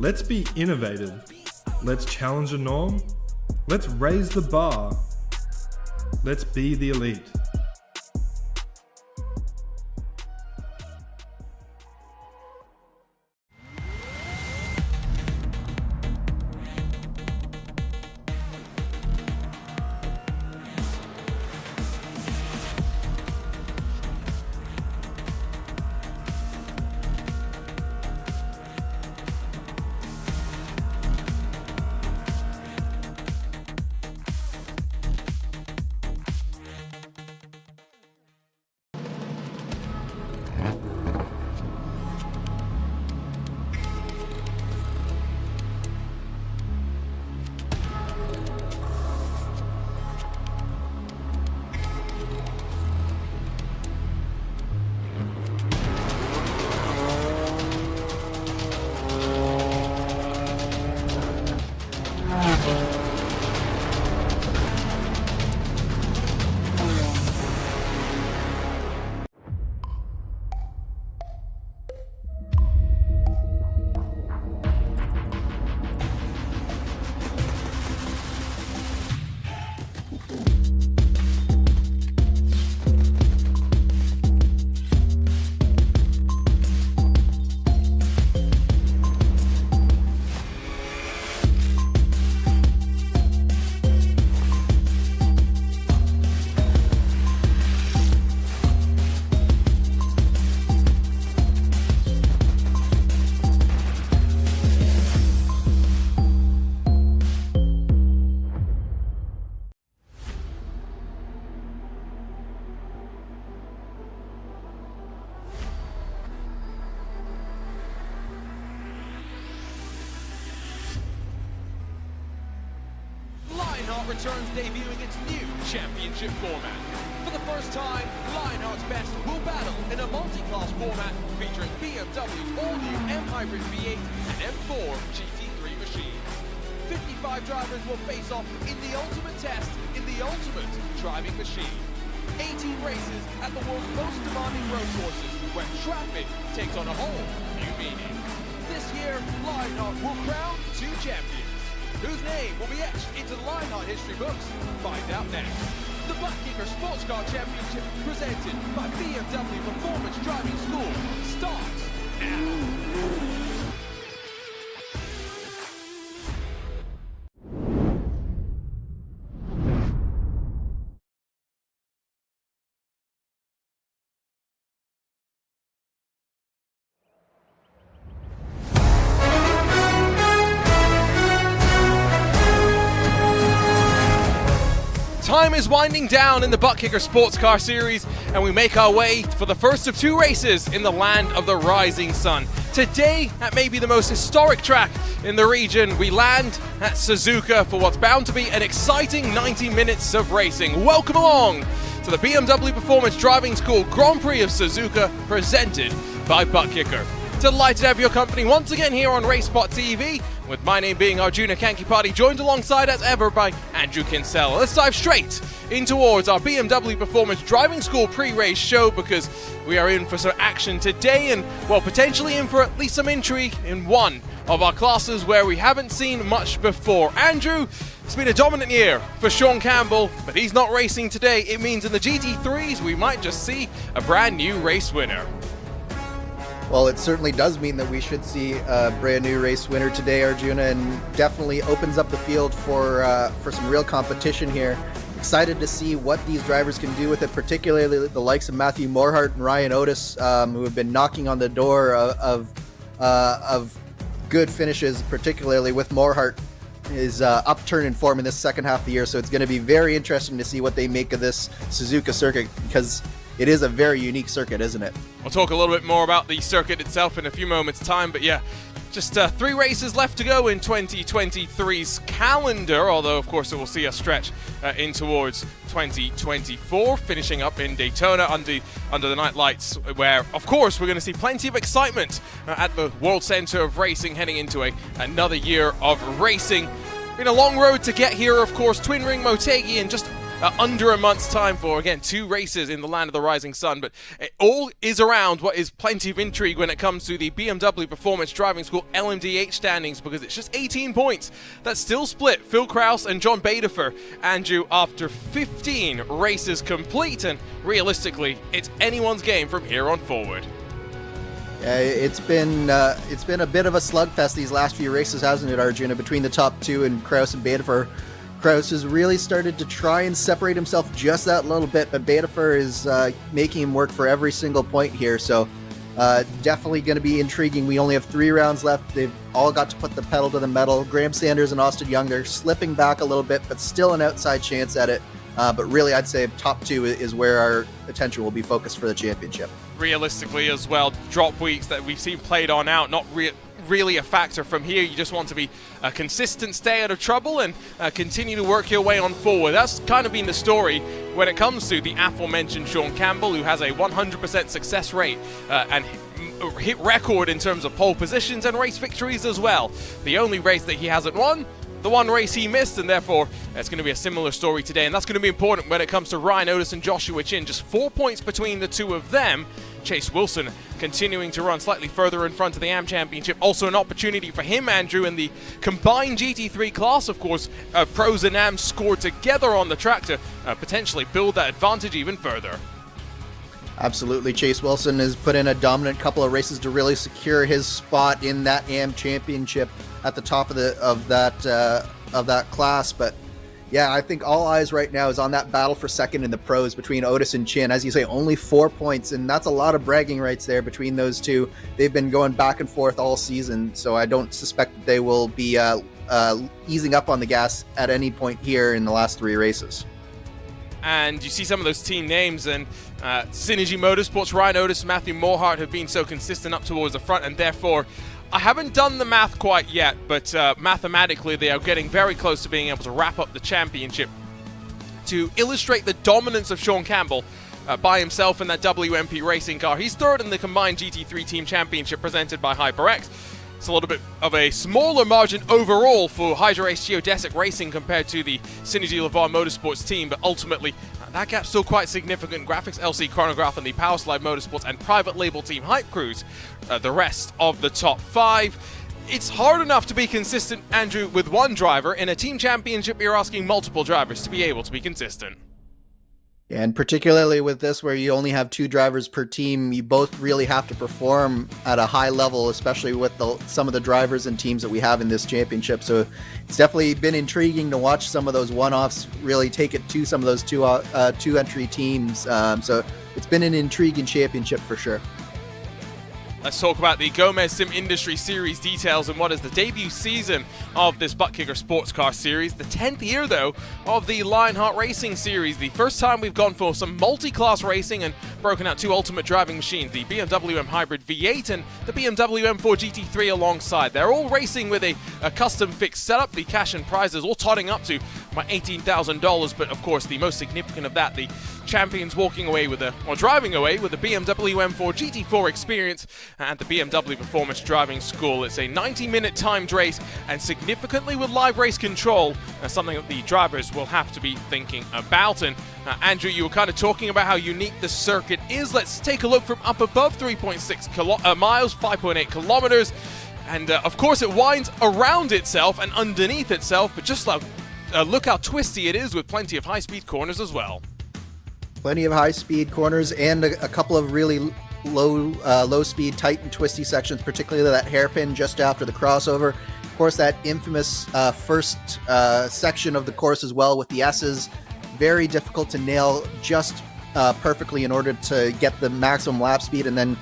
Let's be innovative. Let's challenge the norm. Let's raise the bar. Let's be the elite. Lionheart returns debuting its new championship format. For the first time, Lionheart's best will battle in a multi-class format featuring BMW's all-new M Hybrid V8 and M4 GT3 machines. 55 drivers will face off in the ultimate test in the ultimate driving machine. 18 races at the world's most demanding road courses where traffic takes on a whole new meaning. This year, Lionheart will crown 2 champions. Whose name will be etched into the Lionheart history books? Find out next. The Buttkicker Sportscar Championship, presented by BMW Performance Driving School, starts now. Time is winding down in the Buttkicker Sports Car Series, and we make our way for the first of 2 races in the land of the rising sun. Today, at maybe the most historic track in the region, we land at Suzuka for what's bound to be an exciting 90 minutes of racing. Welcome along to the BMW Performance Driving School Grand Prix of Suzuka, presented by Buttkicker. Delighted to have your company once again here on RaceSpotTV, with my name being Arjuna Kankipati, joined alongside as ever by Andrew Kinsella. Let's dive straight in towards our BMW Performance Driving School pre-race show, because we are in for some action today and, well, potentially in for at least some intrigue in one of our classes where we haven't seen much before. Andrew, it's been a dominant year for Sean Campbell, but he's not racing today. It means in the GT3s we might just see a brand new race winner. Well, it certainly does mean that we should see a brand new race winner today, Arjuna, and definitely opens up the field for some real competition here. Excited to see what these drivers can do with it, particularly the likes of Matthew Morhart and Ryan Otis, who have been knocking on the door of good finishes, particularly with Morhart his upturn in form in this second half of the year. So it's going to be very interesting to see what they make of this Suzuka circuit, because it is a very unique circuit, isn't it? We'll talk a little bit more about the circuit itself in a few moments' time, but yeah, just 3 races left to go in 2023's calendar, although of course it will see us stretch in towards 2024, finishing up in Daytona under the night lights, where of course we're going to see plenty of excitement at the World Center of Racing heading into another year of racing. Been a long road to get here, of course. Twin Ring Motegi in just under a month's time for, again, 2 races in the land of the rising sun. But it all is around what is plenty of intrigue when it comes to the BMW Performance Driving School LMDH standings, because it's just 18 points that still split Phil Kraus and John Badefer, Andrew, after 15 races complete. And realistically, it's anyone's game from here on forward. It's been a bit of a slugfest these last few races, hasn't it, Arjuna? Between the top 2 and Kraus and Badefer. Kraus has really started to try and separate himself just that little bit, but Badefer is making him work for every single point here. So definitely going to be intriguing. We only have 3 rounds left. They've all got to put the pedal to the metal. Graham Sanders and Austin Young, they're slipping back a little bit, but still an outside chance at it. But really, I'd say top 2 is where our attention will be focused for the championship. Realistically as well, drop weeks that we've seen played on out, not really a factor from here. You just want to be a consistent, stay out of trouble, and continue to work your way on forward. That's kind of been the story when it comes to the aforementioned Sean Campbell, who has a 100% success rate and hit record in terms of pole positions and race victories as well. The only race that he hasn't won, the one race he missed, and therefore it's going to be a similar story today. And that's going to be important when it comes to Ryan Otis and Joshua Chin. Just 4 points between the 2 of them. Chase Wilson continuing to run slightly further in front of the AM Championship. Also an opportunity for him, Andrew, in the combined GT3 class. Of course, pros and AMs scored together on the track to potentially build that advantage even further. Absolutely. Chase Wilson has put in a dominant couple of races to really secure his spot in that AM Championship at the top of that class. But yeah, I think all eyes right now is on that battle for second in the pros between Otis and Chin. As you say, only 4 points, and that's a lot of bragging rights there between those two. They've been going back and forth all season, so I don't suspect that they will be easing up on the gas at any point here in the last 3 races. And you see some of those team names, and Synergy Motorsports, Ryan Otis, Matthew Morhart have been so consistent up towards the front, and therefore I haven't done the math quite yet, but mathematically they are getting very close to being able to wrap up the championship. To illustrate the dominance of Sean Campbell by himself in that WMP racing car, he's third in the combined GT3 team championship presented by HyperX. It's a little bit of a smaller margin overall for HydraRace Geodesic Racing compared to the Synergy Lavar Motorsports team, but ultimately that gap's still quite significant. Graphics LC Chronograph and the Powerslide Motorsports and private label team Hype Crews, the rest of the top 5. It's hard enough to be consistent, Andrew, with one driver. In a team championship, you're asking multiple drivers to be able to be consistent. And particularly with this, where you only have 2 drivers per team, you both really have to perform at a high level, especially with some of the drivers and teams that we have in this championship. So it's definitely been intriguing to watch some of those one-offs really take it to some of those two-entry teams. So it's been an intriguing championship for sure. Let's talk about the Gomez Sim Industry Series details and what is the debut season of this Butt Kicker Sports Car Series. The 10th year, though, of the Lionheart Racing Series. The first time we've gone for some multi-class racing and broken out 2 ultimate driving machines, the BMW M Hybrid V8 and the BMW M4 GT3 alongside. They're all racing with a custom fixed setup. The cash and prizes all totting up to about $18,000, but of course the most significant of that, the champions walking away with driving away with the BMW M4 GT4 experience at the BMW Performance Driving School. It's a 90-minute timed race, and significantly with live race control, something that the drivers will have to be thinking about. And Andrew, you were kind of talking about how unique the circuit is. Let's take a look from up above 3.6 miles, 5.8 kilometers. And of course it winds around itself and underneath itself, but just look how twisty it is with plenty of high-speed corners as well. Plenty of high-speed corners and a couple of really low-speed, tight and twisty sections, particularly that hairpin just after the crossover. Of course, that infamous first section of the course as well with the S's. Very difficult to nail just perfectly in order to get the maximum lap speed. And then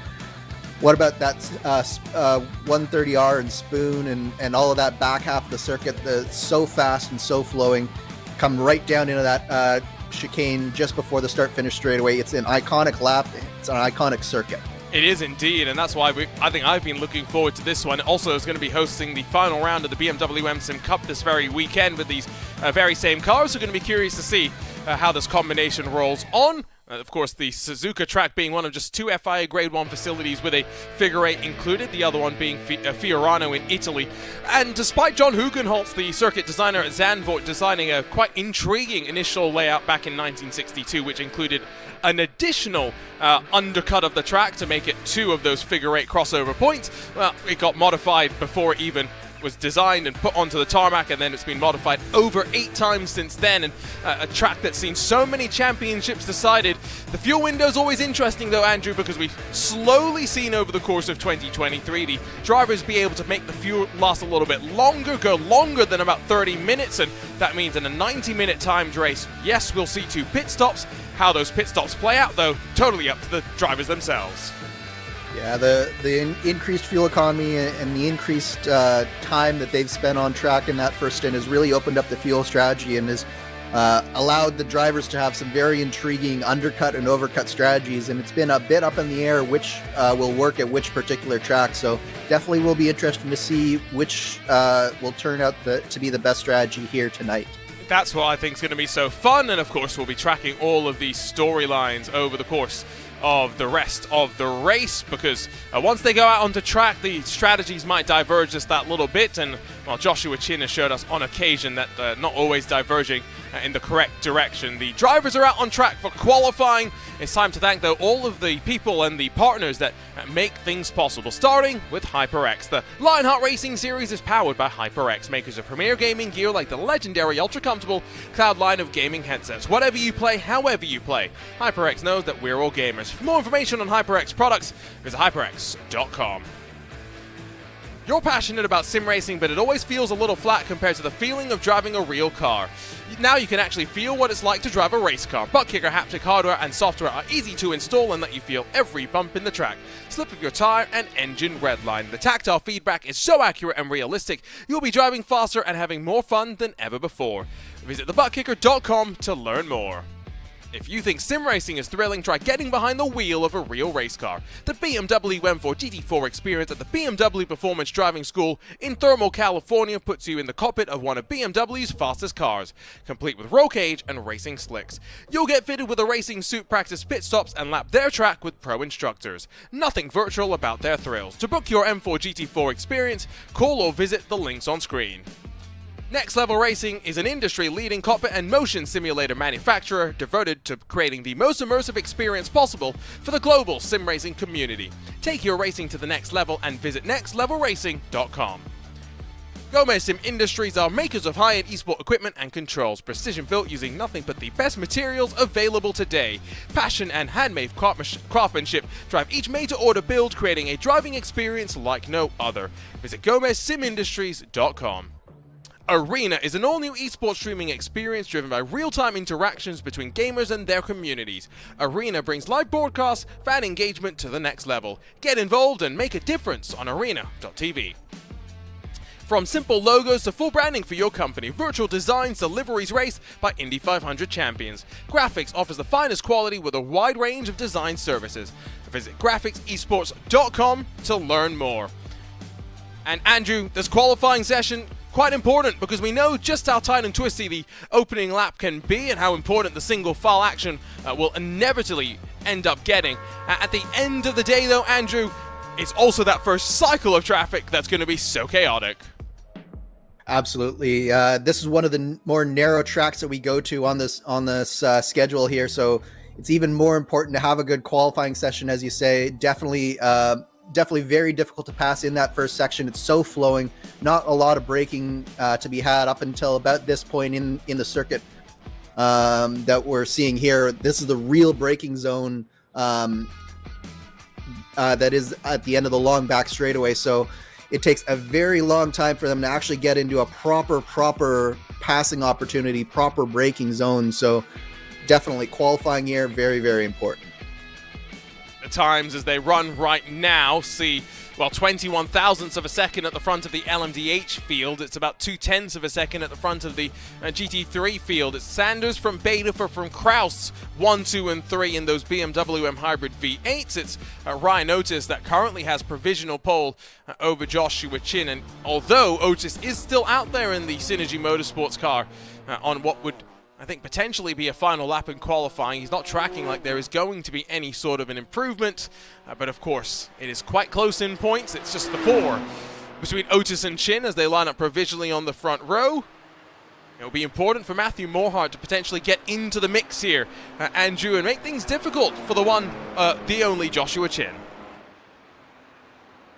what about that 130R and spoon and all of that back half of the circuit that's so fast and so flowing, come right down into that chicane just before the start-finish straightaway. It's an iconic lap. It's an iconic circuit. It is indeed, and that's why I think I've been looking forward to this one. Also, it's going to be hosting the final round of the BMW M Sim Cup this very weekend with these very same cars. So we're going to be curious to see how this combination rolls on. Of course, the Suzuka track being one of just 2 FIA Grade 1 facilities with a figure 8 included, the other one being Fiorano in Italy. And despite John Hugenholtz, the circuit designer at Zandvoort, designing a quite intriguing initial layout back in 1962, which included an additional undercut of the track to make it 2 of those figure 8 crossover points, well, it got modified before it even was designed and put onto the tarmac, and then it's been modified over 8 times since then, and a track that's seen so many championships decided. The fuel window is always interesting though, Andrew, because we've slowly seen over the course of 2023 the drivers be able to make the fuel last a little bit longer, go longer than about 30 minutes, and that means in a 90-minute timed race, yes, we'll see 2 pit stops. How those pit stops play out though, totally up to the drivers themselves. Yeah, the increased fuel economy and the increased time that they've spent on track in that first stint has really opened up the fuel strategy and has allowed the drivers to have some very intriguing undercut and overcut strategies, and it's been a bit up in the air which will work at which particular track, so definitely will be interesting to see which will turn out to be the best strategy here tonight. That's what I think is going to be so fun, and of course we'll be tracking all of these storylines over the course of the rest of the race, because once they go out onto track, the strategies might diverge just that little bit, and well, Joshua Chin has showed us on occasion that not always diverging in the correct direction. The drivers are out on track for qualifying. It's time to thank, though, all of the people and the partners that make things possible, starting with HyperX. The Lionheart Racing Series is powered by HyperX, makers of premier gaming gear like the legendary ultra-comfortable Cloud line of gaming headsets. Whatever you play, however you play, HyperX knows that we're all gamers. For more information on HyperX products, visit hyperx.com. You're passionate about sim racing, but it always feels a little flat compared to the feeling of driving a real car. Now you can actually feel what it's like to drive a race car. Butt-kicker haptic hardware and software are easy to install and let you feel every bump in the track, slip of your tire, and engine redline. The tactile feedback is so accurate and realistic, you'll be driving faster and having more fun than ever before. Visit thebuttkicker.com to learn more. If you think sim racing is thrilling, try getting behind the wheel of a real race car. The BMW M4 GT4 experience at the BMW Performance Driving School in Thermal, California puts you in the cockpit of one of BMW's fastest cars, complete with roll cage and racing slicks. You'll get fitted with a racing suit, practice pit stops, and lap their track with pro instructors. Nothing virtual about their thrills. To book your M4 GT4 experience, call or visit the links on screen. Next Level Racing is an industry-leading cockpit and motion simulator manufacturer devoted to creating the most immersive experience possible for the global sim racing community. Take your racing to the next level and visit nextlevelracing.com. Gomez Sim Industries are makers of high-end esport equipment and controls, precision-built using nothing but the best materials available today. Passion and handmade craftsmanship drive each made-to-order build, creating a driving experience like no other. Visit GomezSimIndustries.com. Arena is an all-new esports streaming experience driven by real-time interactions between gamers and their communities. Arena brings live broadcasts, fan engagement to the next level. Get involved and make a difference on arena.tv. From simple logos to full branding for your company, virtual designs to liveries raced by Indy 500 champions. Graphics offers the finest quality with a wide range of design services. Visit graphicsesports.com to learn more. And Andrew, this qualifying session, quite important because we know just how tight and twisty the opening lap can be and how important the single file action will inevitably end up getting. At the end of the day though, Andrew, it's also that first cycle of traffic that's going to be so chaotic. Absolutely. This is one of the more narrow tracks that we go to on this schedule here, so it's even more important to have a good qualifying session, as you say. Definitely very difficult to pass in that first section. It's so flowing, not a lot of braking to be had up until about this point in the circuit that we're seeing here. This is the real braking zone that is at the end of the long back straightaway, so it takes a very long time for them to actually get into a proper passing opportunity, proper braking zone. So definitely qualifying here, very, very important. The times as they run right now see, well, 21 thousandths of a second at the front of the LMDH field. It's about 2/10 of a second at the front of the GT3 field. It's Sanders from Betafer from Kraus, 1, 2, and 3 in those BMW M Hybrid V8s. It's Ryan Otis that currently has provisional pole over Joshua Chin. And although Otis is still out there in the Synergy Motorsports car on what would I think, potentially be a final lap in qualifying. He's not tracking like there is going to be any sort of an improvement, but of course it is quite close in points. It's just the 4 between Otis and Chin as they line up provisionally on the front row. It will be important for Matthew Morhart to potentially get into the mix here, Andrew, and make things difficult for the only Joshua Chin.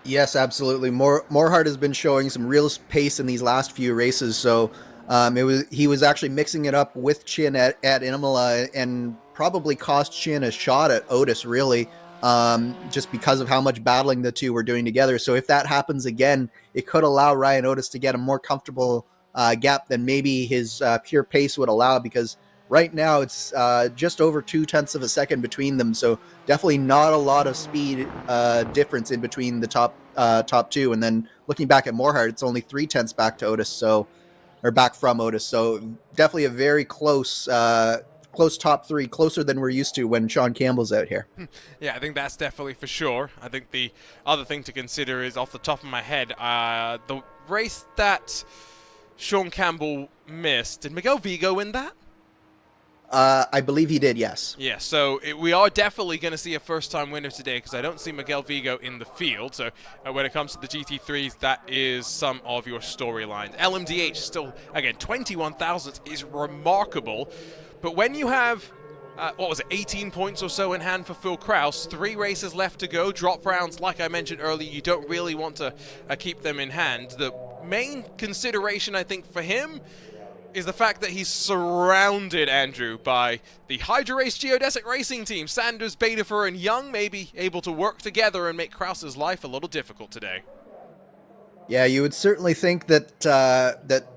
Yes, absolutely. Morhart has been showing some real pace in these last few races, so he was actually mixing it up with Chin at Imola and probably cost Chin a shot at Otis, really, just because of how much battling the two were doing together. So if that happens again, it could allow Ryan Otis to get a more comfortable gap than maybe his pure pace would allow, because right now it's just over 0.2 of a second between them. So definitely not a lot of speed difference in between the top two. And then looking back at Morhart, it's only 0.3 back to Otis, or back from Otis. So definitely a very close top three, closer than we're used to when Sean Campbell's out here. Yeah, I think that's definitely for sure. I think the other thing to consider is, off the top of my head, the race that Sean Campbell missed. Did Miguel Vigo win that? I believe he did, yes. Yeah, so we are definitely going to see a first-time winner today, because I don't see Miguel Vigo in the field. So when it comes to the GT3s, that is some of your storylines. LMDH still, again, 21 thousandths is remarkable. But when you have, 18 points or so in hand for Phil Kraus, 3 races left to go, drop rounds, like I mentioned earlier, you don't really want to keep them in hand. The main consideration, I think, for him is the fact that he's surrounded, Andrew, by the Hydra Race Geodesic Racing team. Sanders, Betafer, and Young may be able to work together and make Kraus's life a little difficult today. Yeah, you would certainly think that that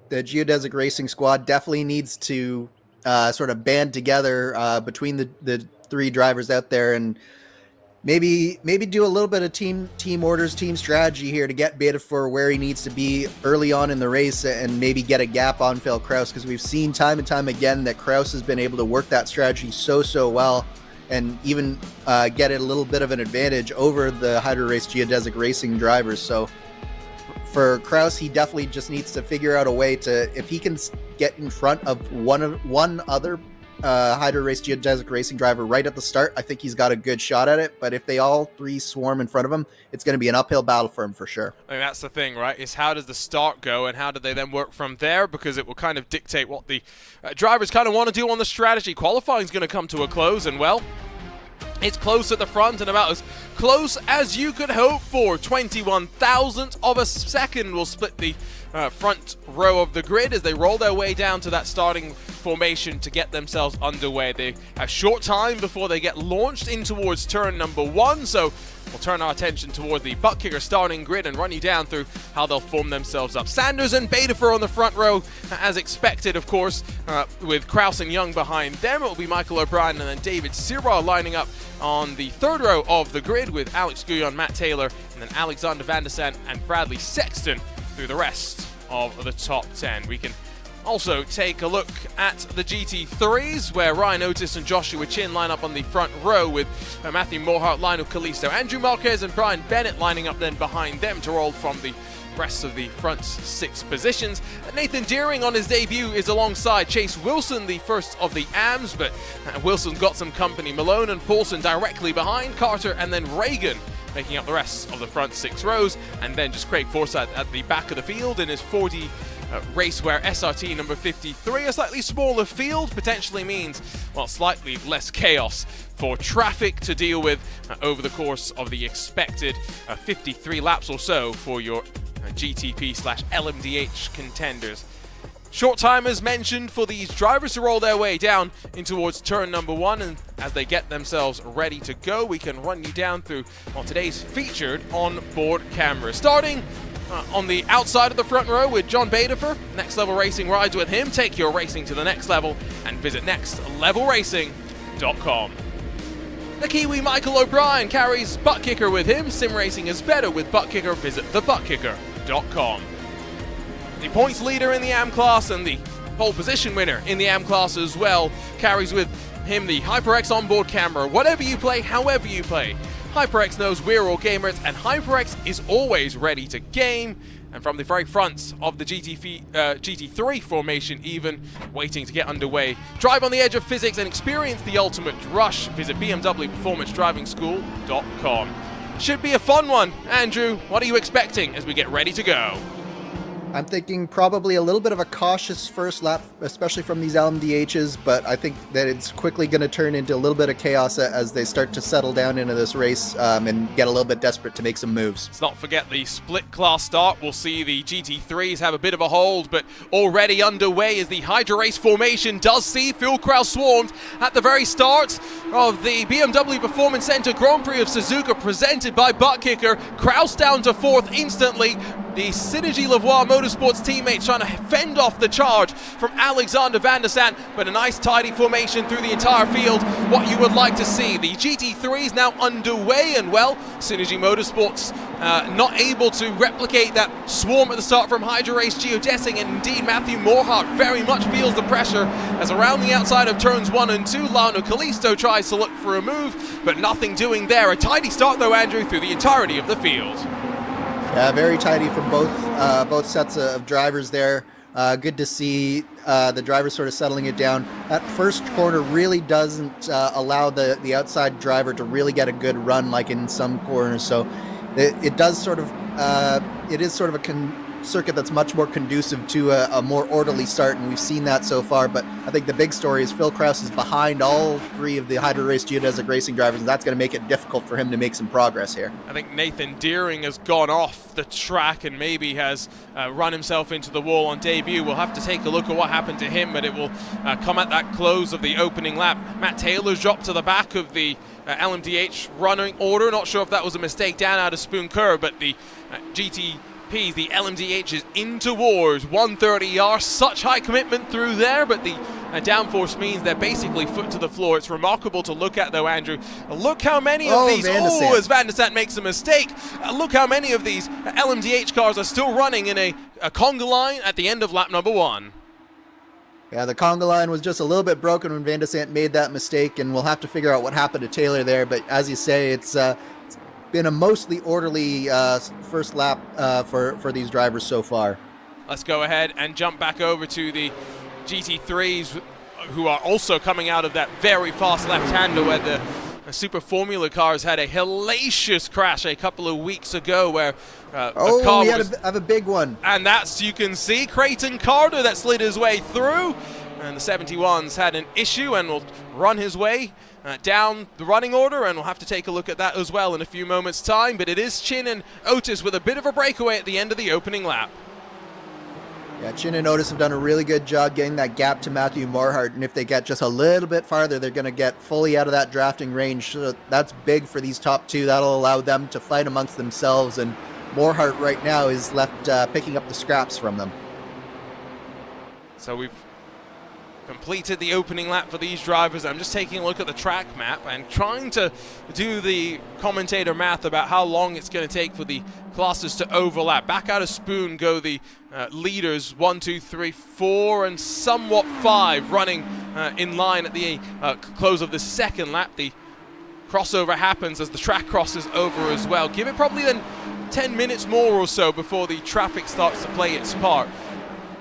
the Geodesic Racing squad definitely needs to sort of band together between the 3 drivers out there, and maybe do a little bit of team orders, team strategy here to get Betafer where he needs to be early on in the race, and maybe get a gap on Phil Kraus, because we've seen time and time again that Kraus has been able to work that strategy so well, and even get a little bit of an advantage over the Hydra Race Geodesic Racing drivers. So for Kraus, he definitely just needs to figure out a way to, if he can get in front of one other Hydra Race Geodesic Racing driver right at the start, I think he's got a good shot at it. But if they all 3 swarm in front of him, it's going to be an uphill battle for him for sure. I mean, that's the thing, right? Is how does the start go, and how do they then work from there? Because it will kind of dictate what the drivers kind of want to do on the strategy. Qualifying is going to come to a close, and well, it's close at the front, and about as close as you could hope for. 21 thousandths of a second will split the front row of the grid as they roll their way down to that starting formation to get themselves underway. They have short time before they get launched in towards turn number 1, so we'll turn our attention toward the butt kicker starting grid and run you down through how they'll form themselves up. Sanders and Betafer on the front row, as expected, of course, with Kraus and Young behind them. It will be Michael O'Brien and then David Sirwa lining up on the third row of the grid, with Alex Guyon, Matt Taylor, and then Alexander Van der Sande and Bradley Sexton through the rest of the top 10. We can also take a look at the GT3s, where Ryan Otis and Joshua Chin line up on the front row, with Matthew Morhart, Lionel Calisto, Andrew Marquez and Brian Bennett lining up then behind them to roll from the rest of the front 6 positions. Nathan Deering on his debut is alongside Chase Wilson, the first of the AMs, but Wilson's got some company. Malone and Paulson directly behind, Carter and then Reagan making up the rest of the front 6 rows, and then just Craig Forsyth at the back of the field in his 40 Racewear SRT number 53. A slightly smaller field potentially means, well, slightly less chaos for traffic to deal with over the course of the expected 53 laps or so for your GTP/LMDH contenders. Short time, as mentioned, for these drivers to roll their way down in towards turn number 1, and as they get themselves ready to go, we can run you down through today's featured on-board camera. Starting on the outside of the front row with John Betafer. Next Level Racing rides with him. Take your racing to the next level and visit nextlevelracing.com. The Kiwi Michael O'Brien carries Butt Kicker with him. Sim racing is better with Butt Kicker. Visit thebuttkicker.com. The points leader in the AM class and the pole position winner in the AM class as well carries with him the HyperX onboard camera. Whatever you play, however you play, HyperX knows we're all gamers, and HyperX is always ready to game. and from the very front of the GT3 formation even, waiting to get underway. Drive on the edge of physics and experience the ultimate rush. Visit BMWPerformanceDrivingSchool.com. Should be a fun one. Andrew, what are you expecting as we get ready to go? I'm thinking probably a little bit of a cautious first lap, especially from these LMDHs, but I think that it's quickly going to turn into a little bit of chaos as they start to settle down into this race and get a little bit desperate to make some moves. Let's not forget the split class start. We'll see the GT3s have a bit of a hold, but already underway as the Hydra Race formation does see Phil Kraus swarmed at the very start of the BMW Performance Center Grand Prix of Suzuka presented by Butt Kicker. Kraus down to 4th instantly. The Synergy Lavoie Motorsports teammates trying to fend off the charge from Alexander Van der Sant, but a nice tidy formation through the entire field. What you would like to see. The GT3 is now underway, and well, Synergy Motorsports not able to replicate that swarm at the start from Hydra Race geodesing, and indeed Matthew Morhart very much feels the pressure as around the outside of turns 1 and 2, Lionel Callisto tries to look for a move, but nothing doing there. A tidy start though, Andrew, through the entirety of the field. Yeah, very tidy from both sets of drivers there. Good to see the drivers sort of settling it down. That first corner really doesn't allow the outside driver to really get a good run like in some corners. So it does sort of, it is sort of a circuit that's much more conducive to a more orderly start, and we've seen that so far. But I think the big story is Phil Kraus is behind all 3 of the Hydra Race geodesic racing drivers, and that's going to make it difficult for him to make some progress here. I think Nathan Deering has gone off the track and maybe has run himself into the wall on debut. We'll have to take a look at what happened to him, but it will come at that close of the opening lap. Matt Taylor's dropped to the back of the LMDH running order. Not sure if that was a mistake down out of Spoon Curve, but the the LMDH is in towards 130R. Such high commitment through there, but the downforce means they're basically foot to the floor. It's remarkable to look at though, Andrew. Look how many of these, as Van der Sant makes a mistake, look how many of these LMDH cars are still running in a conga line at the end of lap number 1. Yeah, the conga line was just a little bit broken when Van der Sant made that mistake, and we'll have to figure out what happened to Taylor there. But as you say, it's been a mostly orderly first lap for these drivers so far. Let's go ahead and jump back over to the GT3s, who are also coming out of that very fast left-hander where the Super Formula cars had a hellacious crash a couple of weeks ago where a car have a big one. And that's, you can see, Creighton Carter that slid his way through. And the 71's had an issue and will run his way down the running order, and we'll have to take a look at that as well in a few moments' time. But it is Chin and Otis with a bit of a breakaway at the end of the opening lap. Yeah, Chin and Otis have done a really good job getting that gap to Matthew Morhart, and if they get just a little bit farther, they're going to get fully out of that drafting range. So that's big for these top 2. That'll allow them to fight amongst themselves, and Morhart right now is left picking up the scraps from them. So we've completed the opening lap for these drivers. I'm just taking a look at the track map and trying to do the commentator math about how long it's going to take for the classes to overlap. Back out of Spoon go the leaders 1, 2, 3, 4, and somewhat 5 running in line at the close of the second lap. The crossover happens as the track crosses over as well. Give it probably then 10 minutes more or so before the traffic starts to play its part.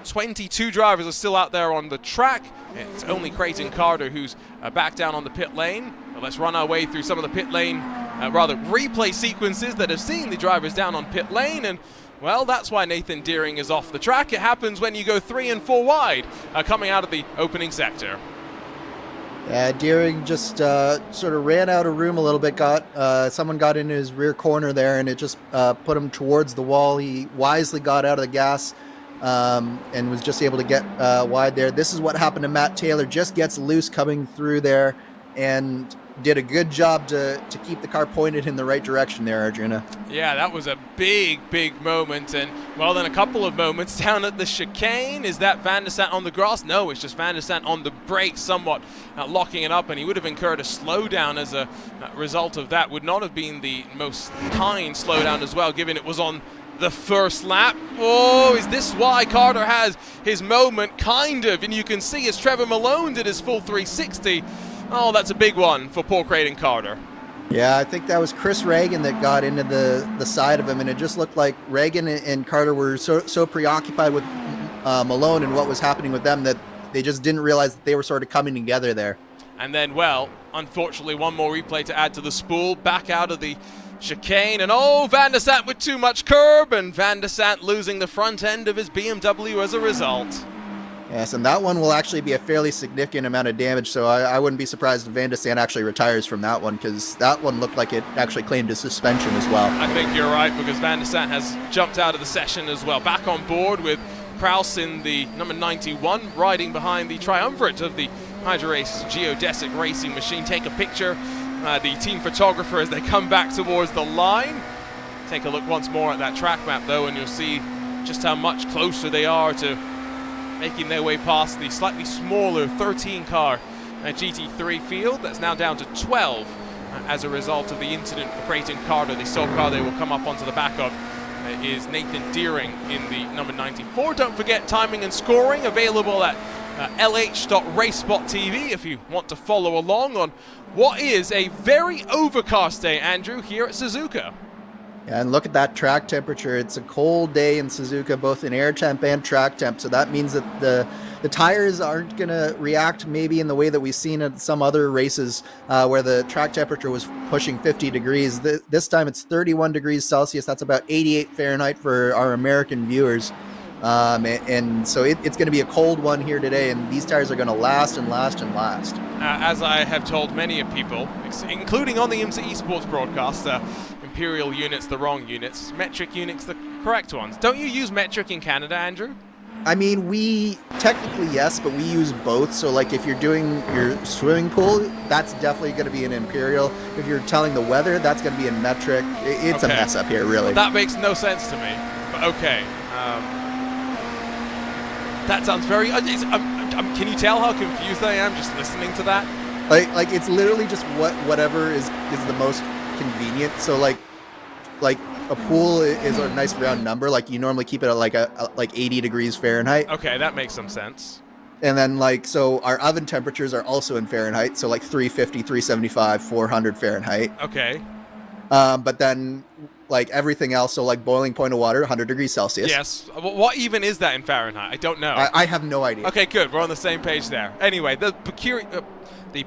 22 drivers are still out there on the track. It's only Creighton Carter who's back down on the pit lane. But let's run our way through some of the pit lane, replay sequences that have seen the drivers down on pit lane. And well, that's why Nathan Deering is off the track. It happens when you go 3 and 4 wide coming out of the opening sector. Yeah, Deering just sort of ran out of room a little bit. Someone got into his rear corner there, and it just put him towards the wall. He wisely got out of the gas and was just able to get wide there. This is what happened to Matt Taylor. Just gets loose coming through there and did a good job to keep the car pointed in the right direction there, Arjuna. Yeah, that was a big moment. And well, then a couple of moments down at the chicane. Is that Van der Sant on the grass? No, it's just Van der Sant on the brakes, somewhat locking it up, and he would have incurred a slowdown as a result of that. Would not have been the most kind slowdown as well, given it was on the first lap. Oh, is this why Carter has his moment? Kind of, and you can see as Trevor Malone did his full 360. Oh, that's a big one for poor Creighton Carter. Yeah, I think that was Chris Reagan that got into the side of him, and it just looked like Reagan and Carter were so preoccupied with Malone and what was happening with them that they just didn't realize that they were sort of coming together there. And then, well, unfortunately, one more replay to add to the spool. Back out of the chicane, and Van der Sant with too much curb, and Van der Sant losing the front end of his BMW as a result. Yes, and that one will actually be a fairly significant amount of damage, so I wouldn't be surprised if Van der Sant actually retires from that one, because that one looked like it actually claimed a suspension as well. I think you're right, because Van der Sant has jumped out of the session as well. Back on board with Kraus in the number 91, riding behind the triumvirate of the HydroRace geodesic racing machine. Take a picture, the team photographer, as they come back towards the line. Take a look once more at that track map, though, and you'll see just how much closer they are to making their way past the slightly smaller 13-car GT3 field. That's now down to 12 as a result of the incident for Creighton Carter. The sole car they will come up onto the back of is Nathan Deering in the number 94. Don't forget, timing and scoring available at lh.RaceSpotTV if you want to follow along on what is a very overcast day, Andrew, here at Suzuka. Yeah, and look at that track temperature. It's a cold day in Suzuka, both in air temp and track temp, so that means that the tires aren't going to react maybe in the way that we've seen at some other races where the track temperature was pushing 50 degrees. This time it's 31 degrees Celsius. That's about 88 Fahrenheit for our American viewers. And so it's going to be a cold one here today, and these tires are going to last and last and last. As I have told many of people, including on the IMSA Esports broadcast, imperial units the wrong units, metric units the correct ones. Don't you use metric in Canada, Andrew? I mean, we technically yes, but we use both. So like if you're doing your swimming pool, that's definitely going to be an imperial. If you're telling the weather, that's going to be in metric. It's okay. A mess up here, really. Well, that makes no sense to me, but okay. That sounds very... can you tell how confused I am just listening to that? Like it's literally just whatever is the most convenient. So like a pool is a nice round number. Like you normally keep it at like 80 degrees Fahrenheit. Okay, that makes some sense. And then so our oven temperatures are also in Fahrenheit. So like 350, 375, 400 Fahrenheit. Okay. But then like everything else, so like boiling point of water, 100 degrees Celsius. Yes. What even is that in Fahrenheit? I don't know. I have no idea. Okay, good. We're on the same page there. Anyway, the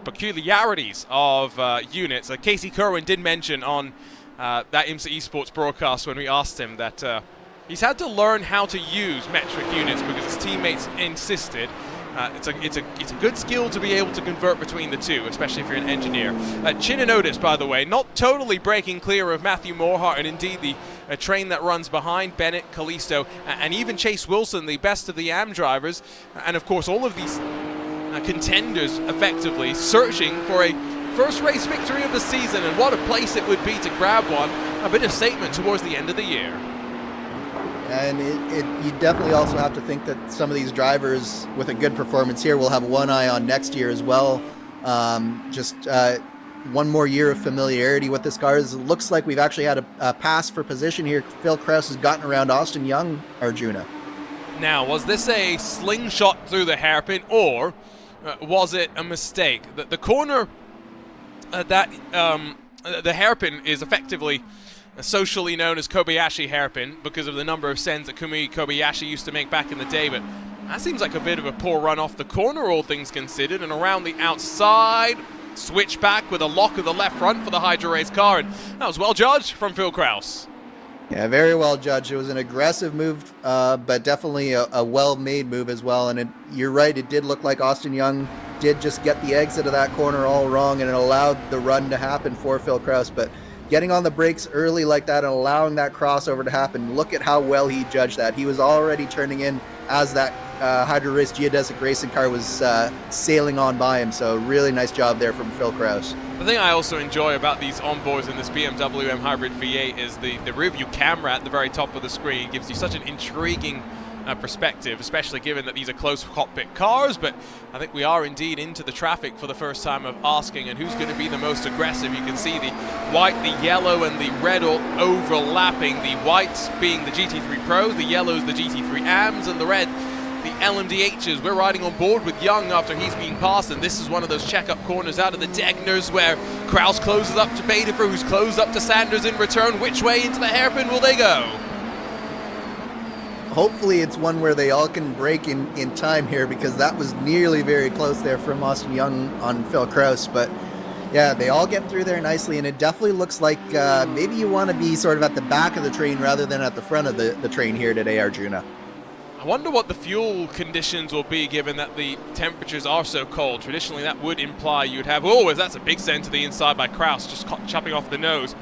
peculiarities of units. Casey Kerwin did mention on that IMSA Esports broadcast when we asked him that he's had to learn how to use metric units because his teammates insisted. It's a good skill to be able to convert between the two, especially if you're an engineer. Chin and Otis, by the way, not totally breaking clear of Matthew Morhart and indeed the train that runs behind Bennett, Callisto, and even Chase Wilson, the best of the AM drivers, and of course all of these contenders effectively searching for a first race victory of the season, and what a place it would be to grab one. A bit of statement towards the end of the year. And you definitely also have to think that some of these drivers with a good performance here will have one eye on next year as well. Just one more year of familiarity with this car. It looks like we've actually had a pass for position here. Phil Krause has gotten around Austin Young, Arjuna. Now, was this a slingshot through the hairpin, or was it a mistake? The corner the hairpin is effectively socially known as Kobayashi hairpin because of the number of sends that Kumi Kobayashi used to make back in the day, but that seems like a bit of a poor run off the corner, all things considered, and around the outside, switch back with a lock of the left front for the HydroRace car, and that was well judged from Phil Krause. Yeah, very well judged. It was an aggressive move, but definitely a well-made move as well, and you're right, it did look like Austin Young did just get the exit of that corner all wrong, and it allowed the run to happen for Phil Krause, but getting on the brakes early like that and allowing that crossover to happen, look at how well he judged that. He was already turning in as that HydroRace geodesic racing car was sailing on by him, so really nice job there from Phil Krause. The thing I also enjoy about these onboards in this BMW M Hybrid V8 is the rear view camera at the very top of the screen. It gives you such an intriguing perspective, especially given that these are close cockpit cars, but I think we are indeed into the traffic for the first time of asking and who's going to be the most aggressive. You can see the white, the yellow, and the red all overlapping, the whites being the GT3 Pros, the yellows the GT3 AMs, and the red the LMDHs. We're riding on board with Young after he's been passed, and this is one of those check-up corners out of the Degners where Kraus closes up to Badefer, who's closed up to Sanders in return. Which way into the hairpin will they go? Hopefully it's one where they all can break in time here, because that was nearly very close there from Austin Young on Phil Kraus. But yeah, they all get through there nicely, and it definitely looks like maybe you want to be sort of at the back of the train rather than at the front of the train here today, Arjuna. I wonder what the fuel conditions will be given that the temperatures are so cold. Traditionally that would imply you'd have, oh, that's a big send to the inside by Kraus, just chopping off the nose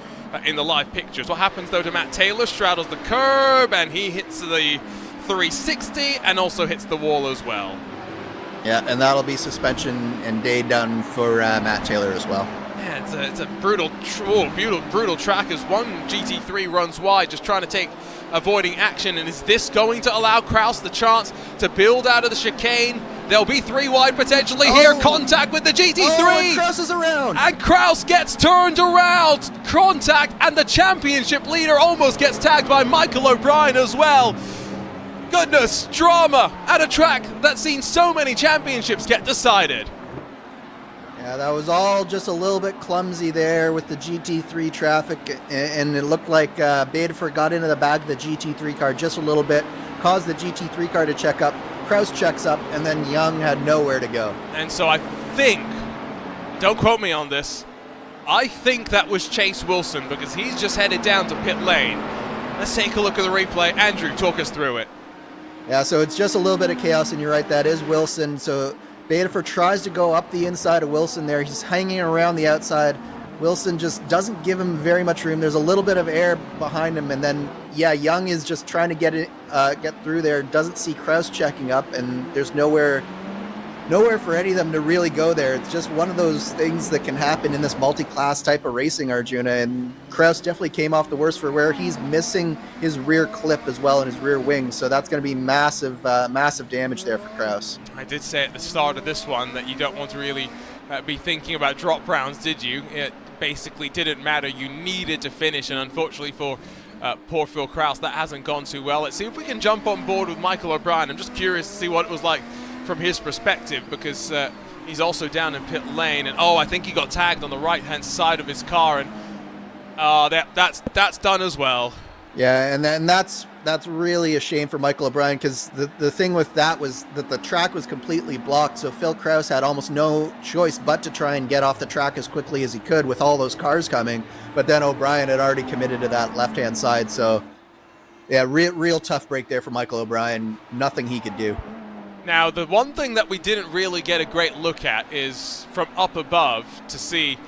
in the live pictures. What happens though to Matt Taylor? Straddles the curb and he hits the 360 and also hits the wall as well. Yeah, and that'll be suspension and day done for Matt Taylor as well. Yeah, it's a brutal track as one GT3 runs wide, just trying to avoiding action. And is this going to allow Kraus the chance to build out of the chicane? There'll be 3 wide potentially here. Contact with the GT3. And Kraus is around. And Kraus gets turned around. Contact, and the championship leader almost gets tagged by Michael O'Brien as well. Goodness, drama at a track that's seen so many championships get decided. Yeah, that was all just a little bit clumsy there with the GT3 traffic, and it looked like Badefer got into the back of the GT3 car just a little bit, caused the GT3 car to check up. Kraus checks up, and then Young had nowhere to go. And so I think, don't quote me on this, I think that was Chase Wilson, because he's just headed down to pit lane. Let's take a look at the replay. Andrew, talk us through it. Yeah, so it's just a little bit of chaos, and you're right, that is Wilson. So Badefer tries to go up the inside of Wilson there. He's hanging around the outside. Wilson just doesn't give him very much room. There's a little bit of air behind him, and then, yeah, Young is just trying to get through there. Doesn't see Kraus checking up, and there's nowhere for any of them to really go there. It's just one of those things that can happen in this multi-class type of racing, Arjuna, and Kraus definitely came off the worst for where he's missing his rear clip as well and his rear wing, so that's going to be massive damage there for Kraus. I did say at the start of this one that you don't want to really be thinking about drop rounds, did you? It basically didn't matter. You needed to finish, and unfortunately for poor Phil Kraus, that hasn't gone too well. Let's see if we can jump on board with Michael O'Brien. I'm just curious to see what it was like from his perspective, because he's also down in pit lane, and I think he got tagged on the right hand side of his car, and that's done as well. Yeah, and that's really a shame for Michael O'Brien, because the thing with that was that the track was completely blocked, so Phil Kraus had almost no choice but to try and get off the track as quickly as he could with all those cars coming, but then O'Brien had already committed to that left hand side, so yeah, real tough break there for Michael O'Brien. Nothing he could do. Now, the one thing that we didn't really get a great look at is from up above to see,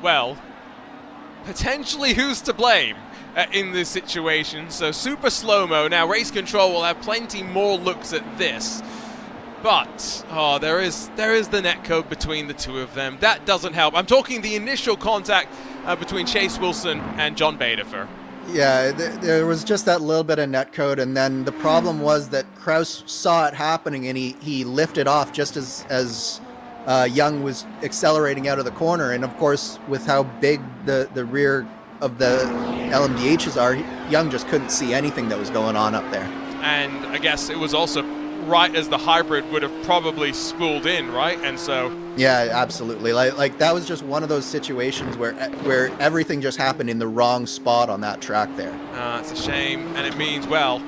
well, potentially who's to blame in this situation. So super slow-mo. Now, Race Control will have plenty more looks at this. But, there is the netcode between the two of them. That doesn't help. I'm talking the initial contact between Chase Wilson and John Badefer. Yeah, there was just that little bit of netcode, and then the problem was that Kraus saw it happening, and he lifted off just as Young was accelerating out of the corner. And of course, with how big the rear of the LMDHs are, Young just couldn't see anything that was going on up there. And I guess it was also right as the hybrid would have probably spooled in, right? And so yeah, absolutely. Like that was just one of those situations where everything just happened in the wrong spot on that track there. It's a shame, and it means, well,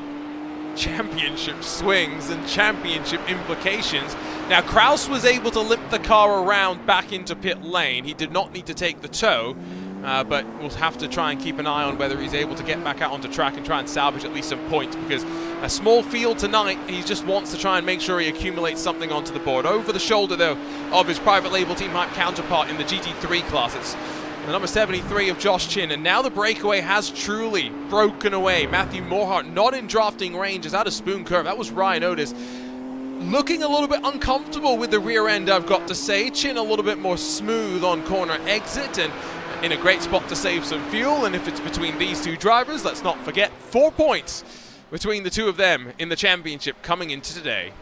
championship swings and championship implications. Now, Kraus was able to limp the car around back into pit lane. He did not need to take the tow, but we'll have to try and keep an eye on whether he's able to get back out onto track and try and salvage at least some points, because a small field tonight, he just wants to try and make sure he accumulates something onto the board. Over the shoulder, though, of his private label team hype counterpart in the GT3 class. It's the number 73 of Josh Chin, and now the breakaway has truly broken away. Matthew Morhart not in drafting range, is out of Spoon Curve. That was Ryan Otis. Looking a little bit uncomfortable with the rear end, I've got to say. Chin a little bit more smooth on corner exit, and in a great spot to save some fuel. And if it's between these two drivers, let's not forget 4 points between the two of them in the championship coming into today.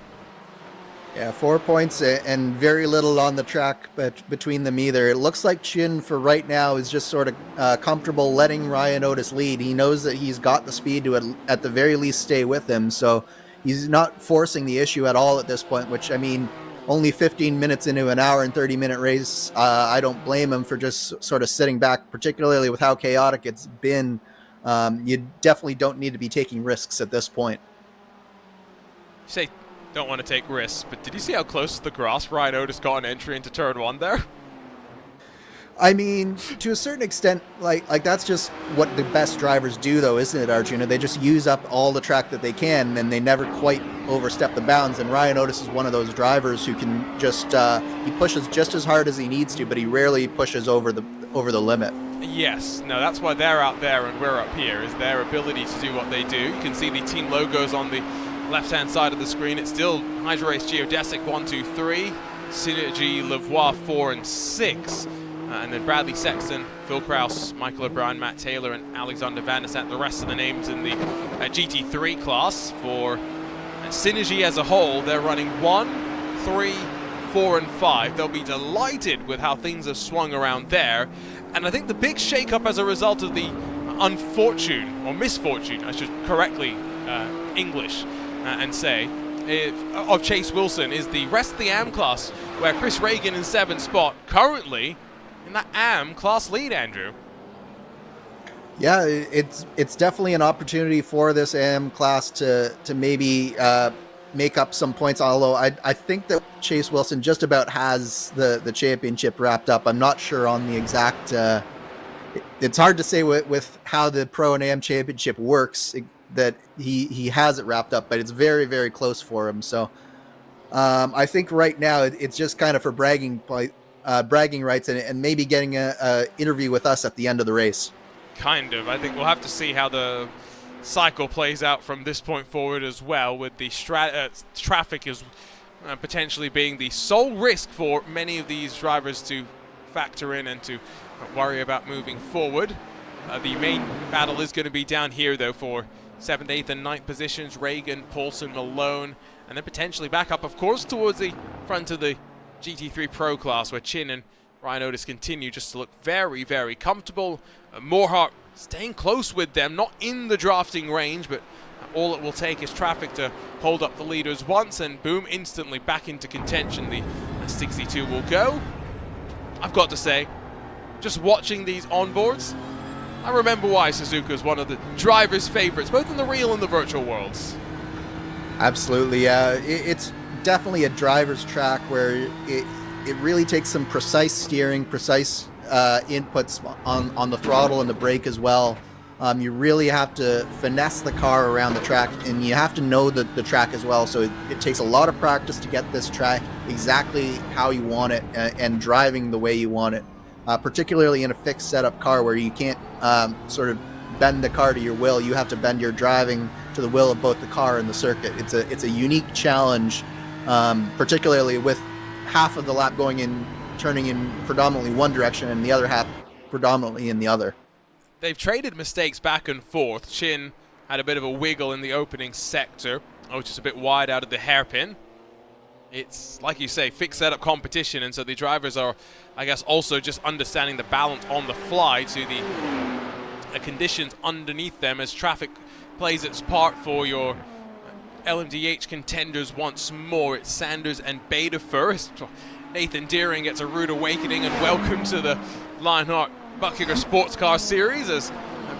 Yeah, 4 points and very little on the track between them either. It looks like Chin for right now is just sort of comfortable letting Ryan Otis lead. He knows that he's got the speed to at the very least stay with him, so he's not forcing the issue at all at this point, which, I mean, only 15 minutes into an hour and 30-minute race, I don't blame him for just sort of sitting back, particularly with how chaotic it's been. You definitely don't need to be taking risks at this point. You say don't want to take risks, but did you see how close to the grass Ryan Otis got an entry into turn 1 there? I mean, to a certain extent, like that's just what the best drivers do, though, isn't it, Arjuna? They just use up all the track that they can, and they never quite overstep the bounds. And Ryan Otis is one of those drivers who can just he pushes just as hard as he needs to, but he rarely pushes over the limit. Yes, no, that's why they're out there and we're up here, is their ability to do what they do. You can see the team logos on the left-hand side of the screen. It's still Hydra Race Geodesic 1, 2, 3, Synergy Lavoie 4 and 6. And then Bradley Sexton, Phil Kraus, Michael O'Brien, Matt Taylor, and Alexander Van der Sat, the rest of the names in the GT3 class. For Synergy as a whole, they're running 1, 3, 4, and 5. They'll be delighted with how things have swung around there. And I think the big shake-up as a result of the unfortune, or misfortune, I should correctly English and say, of Chase Wilson is the rest of the AM class, where Chris Reagan in 7th spot currently in that AM class lead, Andrew. Yeah, it's definitely an opportunity for this AM class to maybe make up some points, although I think that Chase Wilson just about has the championship wrapped up. I'm not sure on the exact it's hard to say with how the Pro and AM championship works that he has it wrapped up, but it's very, very close for him. So I think right now it's just kind of for bragging rights and maybe getting a interview with us at the end of the race. Kind of. I think we'll have to see how the cycle plays out from this point forward as well, with the traffic is potentially being the sole risk for many of these drivers to factor in and to worry about moving forward. The main battle is going to be down here, though, for 7th, 8th, and 9th positions. Reagan, Paulson, Malone, and then potentially back up, of course, towards the front of the GT3 Pro class, where Chin and Ryan Otis continue just to look very, very comfortable. Morehart staying close with them, not in the drafting range, but all it will take is traffic to hold up the leaders once, and boom, instantly back into contention. The 62 will go. I've got to say, just watching these onboards, I remember why Suzuka is one of the drivers' favorites, both in the real and the virtual worlds. Absolutely, yeah. It's definitely a driver's track where it really takes some precise steering, precise inputs on the throttle and the brake as well. You really have to finesse the car around the track, and you have to know the track as well. So it takes a lot of practice to get this track exactly how you want it and driving the way you want it, particularly in a fixed setup car where you can't sort of bend the car to your will. You have to bend your driving to the will of both the car and the circuit. It's a unique challenge, particularly with half of the lap turning in predominantly one direction and the other half predominantly in the other. They've traded mistakes back and forth. Chin had a bit of a wiggle in the opening sector, which is a bit wide out of the hairpin. It's, like you say, fixed setup competition, and so the drivers are, I guess, also just understanding the balance on the fly to the conditions underneath them as traffic plays its part for your LMDH contenders once more. It's Sanders and Beta first. Nathan Deering gets a rude awakening, and welcome to the Lionheart Buttkicker Sportscar Series, as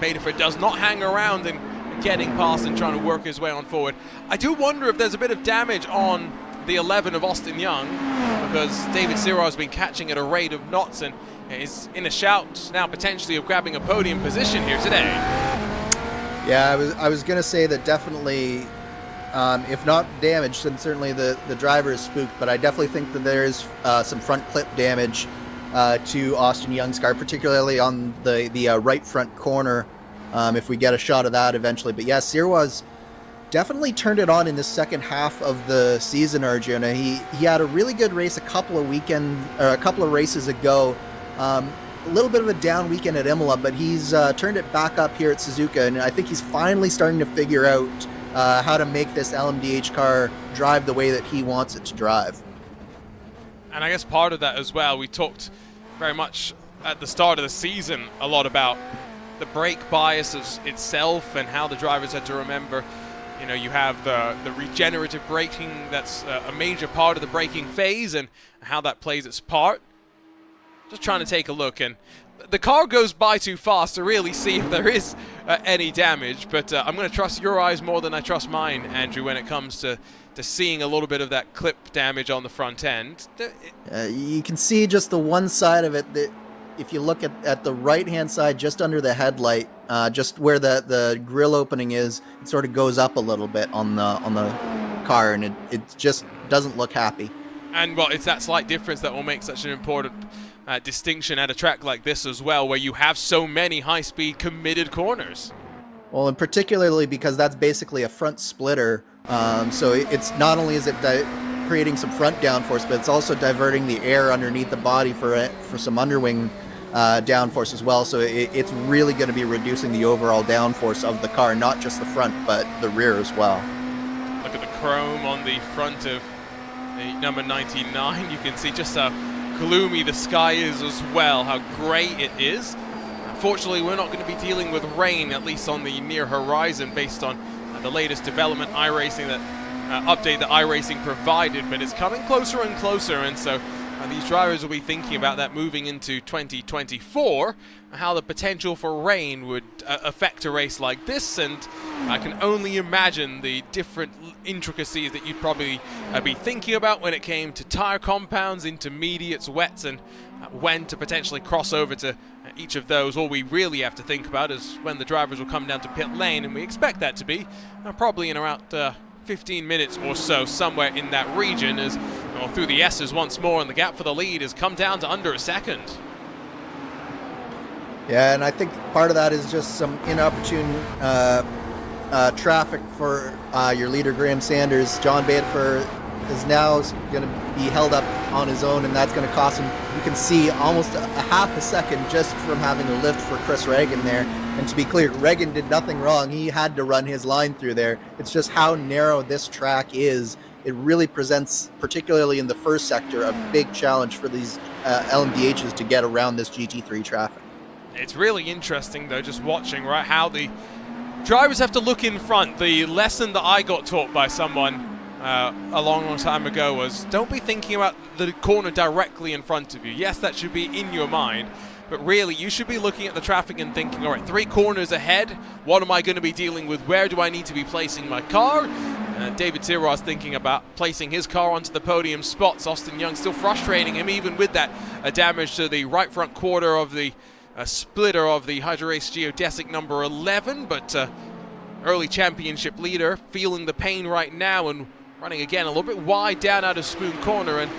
Betaford does not hang around and getting past and trying to work his way on forward. I do wonder if there's a bit of damage on the 11 of Austin Young, because David Sirah has been catching at a rate of knots and is in a shout now potentially of grabbing a podium position here today. Yeah, I was going to say that definitely, if not damaged, then certainly the driver is spooked, but I definitely think that there is some front clip damage to Austin Young's car, particularly on the right front corner, if we get a shot of that eventually. But yeah, Sirwaz definitely turned it on in the second half of the season, Arjuna. He had a really good race a couple of races ago. A little bit of a down weekend at Imola, but he's turned it back up here at Suzuka, and I think he's finally starting to figure out how to make this LMDH car drive the way that he wants it to drive. And I guess part of that as well, we talked very much at the start of the season a lot about the brake bias itself and how the drivers had to remember You know, you have the regenerative braking, that's a major part of the braking phase, and how that plays its part. Just trying to take a look, and the car goes by too fast to really see if there is any damage, but I'm going to trust your eyes more than I trust mine, Andrew, when it comes to seeing a little bit of that clip damage on the front end. You can see just the one side of it. That if you look at the right-hand side, just under the headlight, just where the grill opening is, it sort of goes up a little bit on the car, and it just doesn't look happy. And, well, it's that slight difference that will make such an important distinction at a track like this as well, where you have so many high-speed committed corners. Well, and particularly because that's basically a front splitter, so it's not only is it creating some front downforce, but it's also diverting the air underneath the body for some underwing downforce as well. So it's really going to be reducing the overall downforce of the car, not just the front, but the rear as well. Look at the chrome on the front of the number 99. You can see just how gloomy the sky is as well, how grey it is. Unfortunately, we're not going to be dealing with rain, at least on the near horizon, based on the latest development iRacing update that iRacing provided, but it's coming closer and closer, and so these drivers will be thinking about that moving into 2024, how the potential for rain would affect a race like this, and I can only imagine the different intricacies that you'd probably be thinking about when it came to tire compounds, intermediates, wets, and when to potentially cross over to each of those. All we really have to think about is when the drivers will come down to pit lane, and we expect that to be probably in around 15 minutes or so, somewhere in that region, as through the S's once more, and the gap for the lead has come down to under a second. Yeah, and I think part of that is just some inopportune traffic for your leader, Graham Sanders. John Bedford is now going to be held up on his own, and that's going to cost him, you can see, almost a half a second just from having to lift for Chris Reagan there. And to be clear, Reagan did nothing wrong. He had to run his line through there. It's just how narrow this track is. It really presents, particularly in the first sector, a big challenge for these LMDHs to get around this GT3 traffic. It's really interesting, though, just watching, right, how the drivers have to look in front. The lesson that I got taught by someone a long time ago was, don't be thinking about the corner directly in front of you. Yes, that should be in your mind, but really you should be looking at the traffic and thinking, all right, 3 corners ahead, what am I going to be dealing with? Where do I need to be placing my car? David Sirois thinking about placing his car onto the podium spots. Austin Young still frustrating him, even with that damage to the right front quarter of the splitter of the Hydro Race Geodesic number 11, but early championship leader feeling the pain right now and running again a little bit wide down out of Spoon Corner, and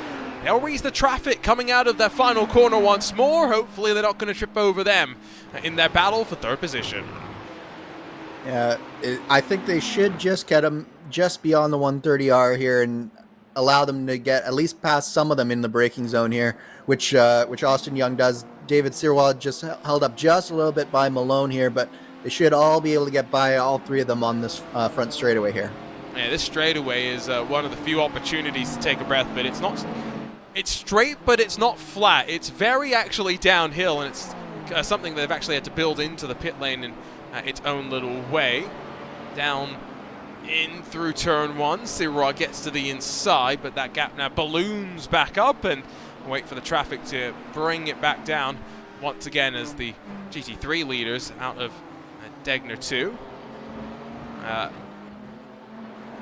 they'll raise the traffic coming out of that final corner once more. Hopefully they're not going to trip over them in their battle for third position. Yeah, I think they should just get them just beyond the 130R here and allow them to get at least past some of them in the braking zone here, which Austin Young does. David Sirois just held up just a little bit by Malone here, but they should all be able to get by all 3 of them on this front straightaway here. Yeah, this straightaway is one of the few opportunities to take a breath, but it's straight, but it's not flat. It's very actually downhill, and it's something they've actually had to build into the pit lane in its own little way. Down in through turn 1, Sirois gets to the inside, but that gap now balloons back up, and wait for the traffic to bring it back down once again as the GT3 leaders out of Degner 2.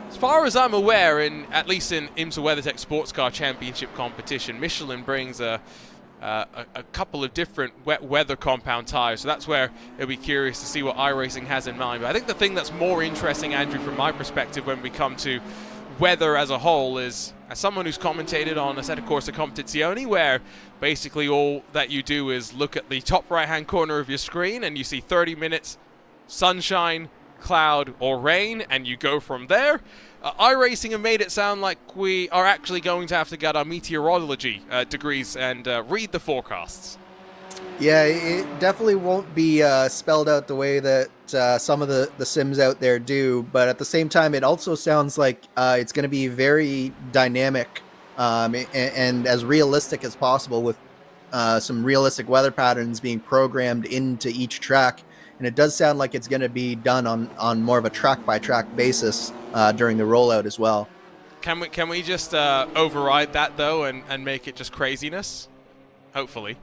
As far as I'm aware, at least in IMSA WeatherTech Sports Car Championship competition, Michelin brings a couple of different wet weather compound tires, so that's where it'll be curious to see what iRacing has in mind. But I think the thing that's more interesting, Andrew, from my perspective when we come to weather as a whole, is as someone who's commentated on Assetto Corsa Competizione, where basically all that you do is look at the top right hand corner of your screen and you see 30 minutes sunshine, cloud or rain, and you go from there. iRacing have made it sound like we are actually going to have to get our meteorology degrees and read the forecasts. Yeah, it definitely won't be spelled out the way that some of the sims out there do, but at the same time, it also sounds like it's going to be very dynamic and as realistic as possible, with some realistic weather patterns being programmed into each track. and it does sound like it's going to be done on more of a track-by-track basis during the rollout as well. Can we just override that though and make it just craziness? Hopefully.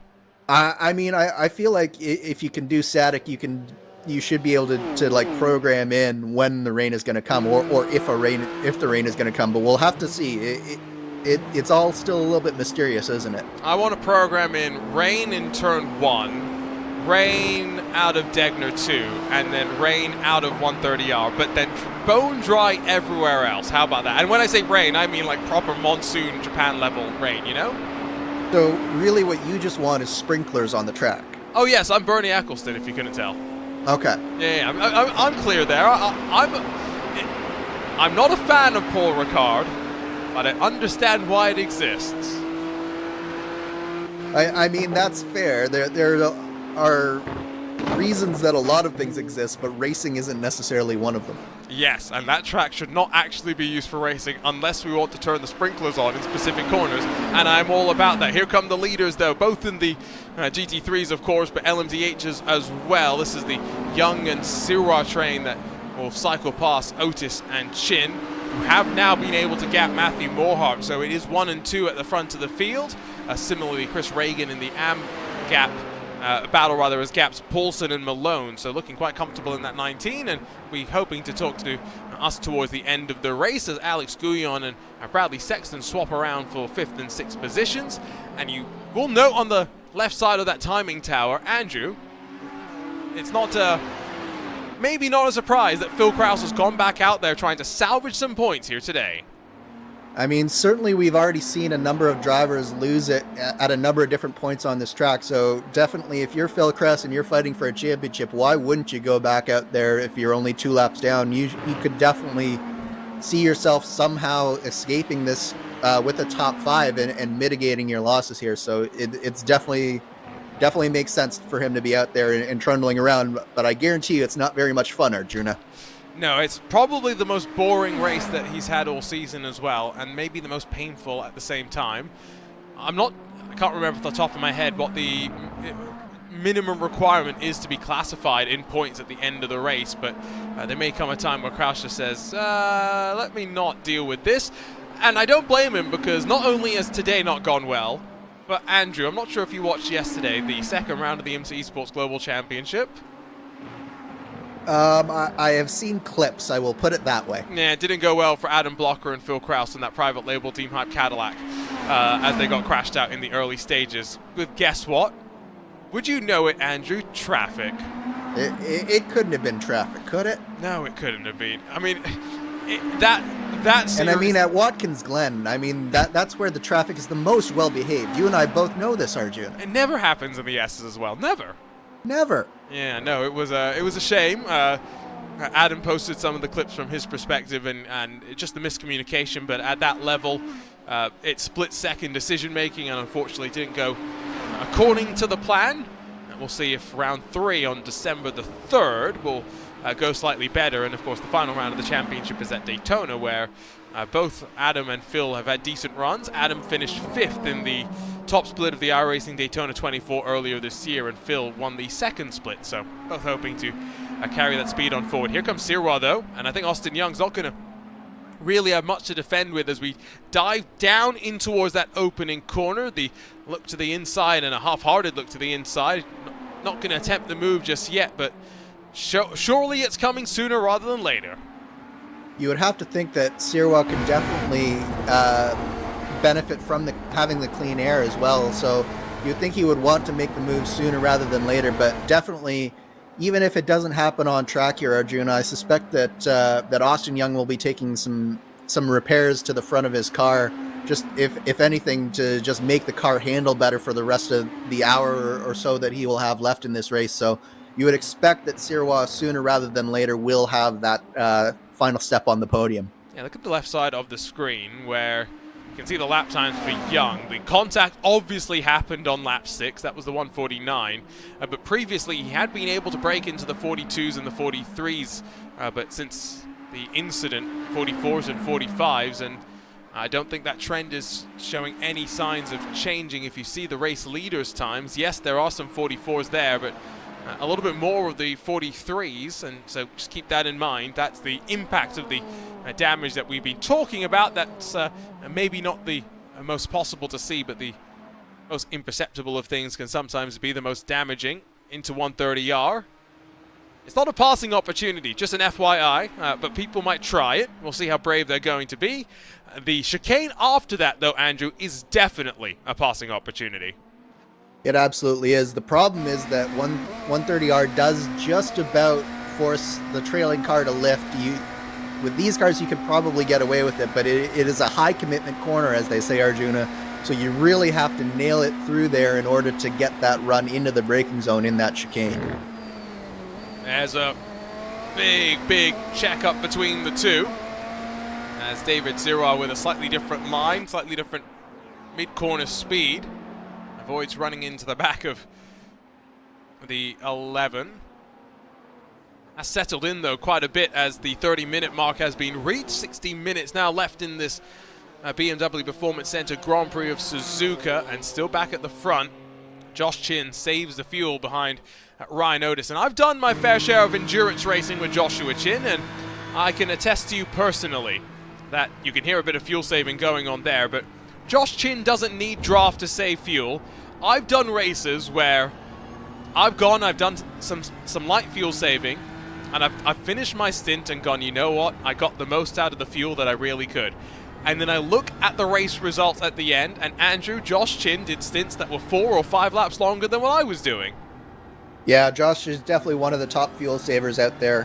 I mean, I feel like if you can do static, you should be able to like program in when the rain is going to come, or if the rain is going to come. But we'll have to see. It's all still a little bit mysterious, isn't it? I want to program in rain in turn 1, rain out of Degner 2, and then rain out of 130R, but then bone dry everywhere else. How about that? And when I say rain, I mean like proper monsoon Japan level rain, you know? So really what you just want is sprinklers on the track. Oh yes, I'm Bernie Eccleston, if you couldn't tell. Okay. Yeah, I'm clear there. I'm not a fan of Paul Ricard, but I understand why it exists. I mean, that's fair. There are reasons that a lot of things exist, but racing isn't necessarily one of them. Yes, and that track should not actually be used for racing unless we want to turn the sprinklers on in specific corners, and I'm all about that. Here come the leaders, though, both in the GT3s, of course, but LMDHs as well. This is the Young and Sirwa train that will cycle past Otis and Chin, who have now been able to gap Matthew Morhart, so it is 1 and 2 at the front of the field. Similarly, Chris Reagan in the AM gap battle rather as gaps Paulson and Malone, so looking quite comfortable in that 19, and we hoping to talk to us towards the end of the race as Alex Gouillon and Bradley Sexton swap around for 5th and 6th positions. And you will note on the left side of that timing tower, Andrew, it's not maybe not a surprise that Phil Krause has gone back out there trying to salvage some points here today. I mean, certainly we've already seen a number of drivers lose it at a number of different points on this track. So definitely, if you're Phil Krause and you're fighting for a championship, why wouldn't you go back out there if you're only 2 laps down? You could definitely see yourself somehow escaping this with a top 5 and mitigating your losses here. So it's definitely makes sense for him to be out there and trundling around. But I guarantee you it's not very much fun, Arjuna. No, it's probably the most boring race that he's had all season as well, and maybe the most painful at the same time. I can't remember off the top of my head what the minimum requirement is to be classified in points at the end of the race, but there may come a time where Krause just says, let me not deal with this. And I don't blame him, because not only has today not gone well, but Andrew, I'm not sure if you watched yesterday, the second round of the IMSA Esports Global Championship. I have seen clips, I will put it that way. Yeah, it didn't go well for Adam Blocker and Phil Krause in that private label Team Hype Cadillac as they got crashed out in the early stages. But guess what? Would you know it, Andrew? Traffic. It couldn't have been traffic, could it? No, it couldn't have been. I mean, that's... And I mean, at Watkins Glen, I mean, that's where the traffic is the most well-behaved. You and I both know this, Arjun. It never happens in the S's as well. Never. Never. Yeah, no, it was a shame. Adam posted some of the clips from his perspective and just the miscommunication, but at that level, it split-second decision-making and unfortunately didn't go according to the plan. And we'll see if round 3 on December the 3rd will go slightly better. And of course, the final round of the championship is at Daytona, where both Adam and Phil have had decent runs. Adam finished 5th in the top split of the iRacing Daytona 24 earlier this year, and Phil won the 2nd split, so both hoping to carry that speed on forward. Here comes Sirwa, though, and I think Austin Young's not going to really have much to defend with as we dive down in towards that opening corner. The look to the inside and a half-hearted look to the inside. Not going to attempt the move just yet, but surely it's coming sooner rather than later. You would have to think that Sirwa can definitely benefit from having the clean air as well. So you'd think he would want to make the move sooner rather than later. But definitely, even if it doesn't happen on track here, Arjuna, I suspect that Austin Young will be taking some repairs to the front of his car, just if anything, to just make the car handle better for the rest of the hour or so that he will have left in this race. So you would expect that Sirwa sooner rather than later will have that final step on the podium. Yeah, look at the left side of the screen where you can see the lap times for Young. The contact obviously happened on lap 6. That was the 1:49. But previously, he had been able to break into the 42s and the 43s. But since the incident, 44s and 45s. And I don't think that trend is showing any signs of changing. If you see the race leaders' times, yes, there are some 44s there. But a little bit more of the 43s, and so just keep that in mind. That's the impact of the damage that we've been talking about. That's maybe not the most possible to see, but the most imperceptible of things can sometimes be the most damaging into 130R. It's not a passing opportunity, just an FYI, but people might try it. We'll see how brave they're going to be. The chicane after that, though, Andrew, is definitely a passing opportunity. It absolutely is. The problem is that 130R does just about force the trailing car to lift. With these cars, you could probably get away with it, but it is a high commitment corner, as they say, Arjuna. So you really have to nail it through there in order to get that run into the braking zone in that chicane. There's a big check-up between the two, as David Zira, with a slightly different line, slightly different mid-corner speed, avoids running into the back of the 11. Has settled in, though, quite a bit as the 30-minute mark has been reached. 16 minutes now left in this BMW Performance Center Grand Prix of Suzuka, and still back at the front. Josh Chin saves the fuel behind Ryan Otis. And I've done my fair share of endurance racing with Joshua Chin, and I can attest to you personally that you can hear a bit of fuel saving going on there, but Josh Chin doesn't need draft to save fuel. I've done races where I've done some light fuel saving, and I've finished my stint and gone, you know what, I got the most out of the fuel that I really could. And then I look at the race results at the end, and Andrew, Josh Chin did stints that were 4 or 5 laps longer than what I was doing. Yeah, Josh is definitely one of the top fuel savers out there.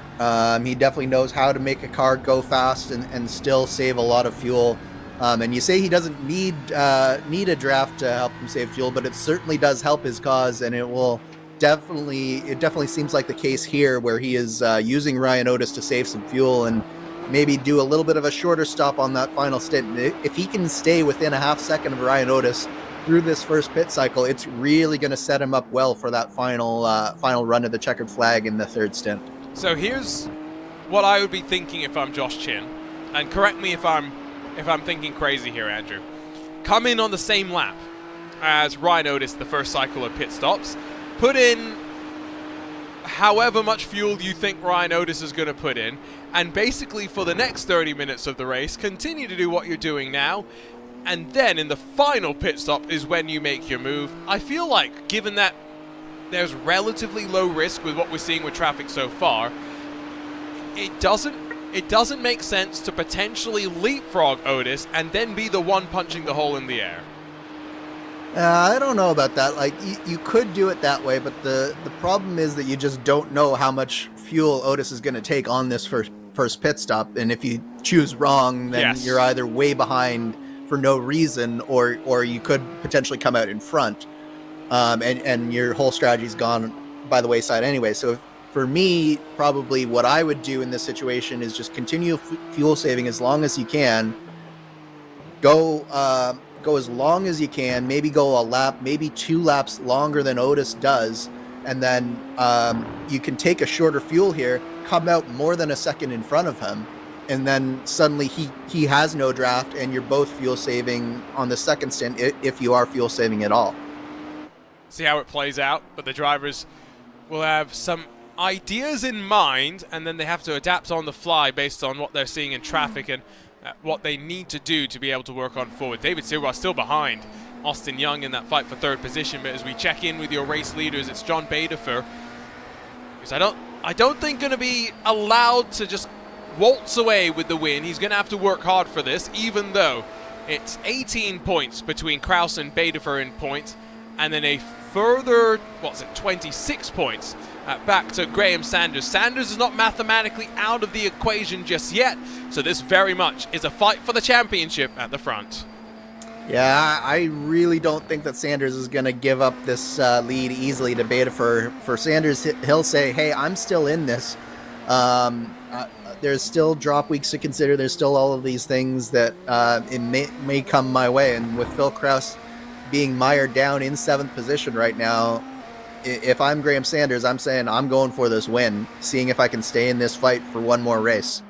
He definitely knows how to make a car go fast and still save a lot of fuel. And you say he doesn't need a draft to help him save fuel, but it certainly does help his cause, and it definitely seems like the case here, where he is using Ryan Otis to save some fuel and maybe do a little bit of a shorter stop on that final stint. If he can stay within a half second of Ryan Otis through this first pit cycle, it's really going to set him up well for that final run of the checkered flag in the third stint. So here's what I would be thinking if I'm Josh Chin, and correct me if I'm thinking crazy here, Andrew. Come in on the same lap as Ryan Otis, the first cycle of pit stops. Put in however much fuel you think Ryan Otis is going to put in, and basically for the next 30 minutes of the race, continue to do what you're doing now, and then in the final pit stop is when you make your move. I feel like, given that there's relatively low risk with what we're seeing with traffic so far, it doesn't make sense to potentially leapfrog Otis and then be the one punching the hole in the air. I don't know about that. Like, you could do it that way, but the problem is that you just don't know how much fuel Otis is going to take on this first pit stop, and if you choose wrong, then Yes. you're either way behind for no reason, or you could potentially come out in front, and your whole strategy's gone by the wayside anyway. So for me, probably what I would do in this situation is just continue fuel saving as long as you can. Go as long as you can, maybe go a lap, maybe 2 laps longer than Otis does, and then you can take a shorter fuel here, come out more than a second in front of him, and then suddenly he has no draft, and you're both fuel saving on the second stint, if you are fuel saving at all. See how it plays out, but the drivers will have some ideas in mind, and then they have to adapt on the fly based on what they're seeing in traffic and what they need to do to be able to work on forward. David Silva still behind Austin Young in that fight for third position, but as we check in with your race leaders, it's John Badefer, because I don't think going to be allowed to just waltz away with the win. He's going to have to work hard for this, even though it's 18 points between Kraus and Badefer in points, and then a further, 26 points back to Graham Sanders. Sanders is not mathematically out of the equation just yet, so this very much is a fight for the championship at the front. Yeah, I really don't think that Sanders is going to give up this lead easily to Badefer. For Sanders, he'll say, hey, I'm still in this. There's still drop weeks to consider. There's still all of these things that it may come my way. And with Phil Kraus being mired down in 7th position right now, if I'm Graham Sanders, I'm saying I'm going for this win, seeing if I can stay in this fight for one more race.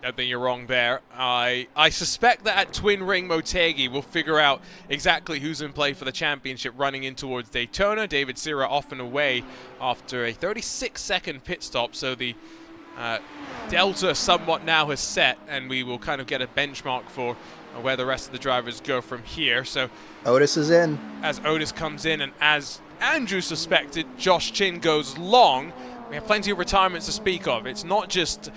don't think you're wrong there. I suspect that at Twin Ring Motegi we'll figure out exactly who's in play for the championship running in towards Daytona. David Sira off and away after a 36-second pit stop, so the delta somewhat now has set, and we will kind of get a benchmark for where the rest of the drivers go from here. So Otis is in. As Otis comes in, and as Andrew suspected, Josh Chin goes long. We have plenty of retirements to speak of. It's not just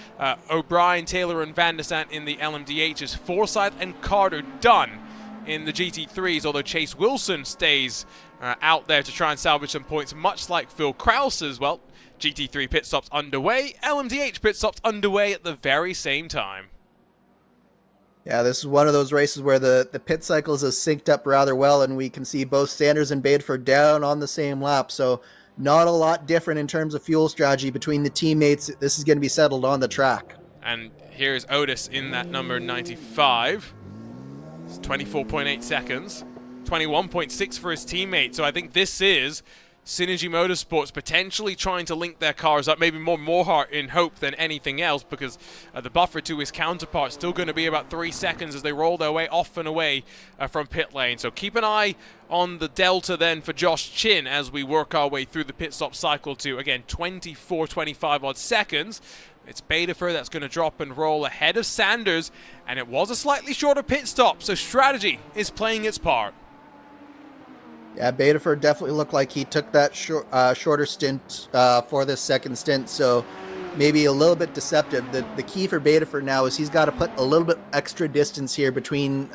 O'Brien, Taylor, and Van der Sant in the LMDHs. Forsyth and Carter done in the GT3s, although Chase Wilson stays out there to try and salvage some points, much like Phil Krause as well. GT3 pit stops underway, LMDH pit stops underway at the very same time. Yeah, this is one of those races where the pit cycles are synced up rather well, and we can see both Sanders and Badeford down on the same lap. So not a lot different in terms of fuel strategy between the teammates. This is going to be settled on the track. And here's Otis in that number 95. It's 24.8 seconds. 21.6 for his teammate. So I think this is Synergy Motorsports potentially trying to link their cars up, maybe more Morhart in hope than anything else, because the buffer to his counterpart still going to be about 3 seconds as they roll their way off and away from pit lane. So keep an eye on the delta then for Josh Chin as we work our way through the pit stop cycle to, again, 24, 25 odd seconds. It's Badeford that's going to drop and roll ahead of Sanders, and it was a slightly shorter pit stop, so strategy is playing its part. Yeah, Badeford definitely looked like he took that shorter stint for this second stint, so maybe a little bit deceptive. The key for Badeford now is he's got to put a little bit extra distance here between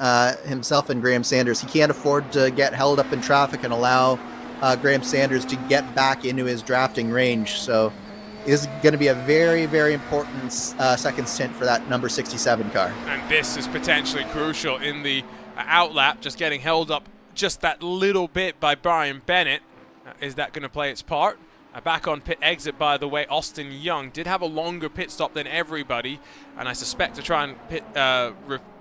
himself and Graham Sanders. He can't afford to get held up in traffic and allow Graham Sanders to get back into his drafting range. So this is going to be a very, very important second stint for that number 67 car. And this is potentially crucial in the outlap, just getting held up just that little bit by Brian Bennett. Is that going to play its part? Back on pit exit, by the way, Austin Young did have a longer pit stop than everybody, and I suspect to try and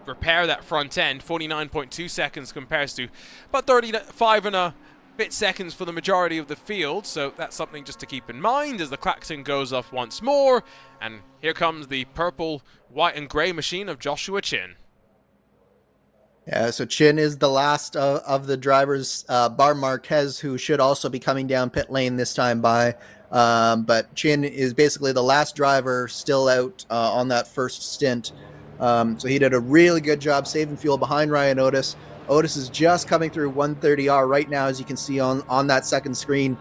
repair that front end. 49.2 seconds compares to about 35 and a bit seconds for the majority of the field, so that's something just to keep in mind as the klaxon goes off once more. And here comes the purple, white, and gray machine of Joshua Chin. Yeah, so Chin is the last of the drivers, bar Marquez, who should also be coming down pit lane this time by. But Chin is basically the last driver still out on that first stint. So he did a really good job saving fuel behind Ryan Otis. Otis is just coming through 130R right now, as you can see on that second screen.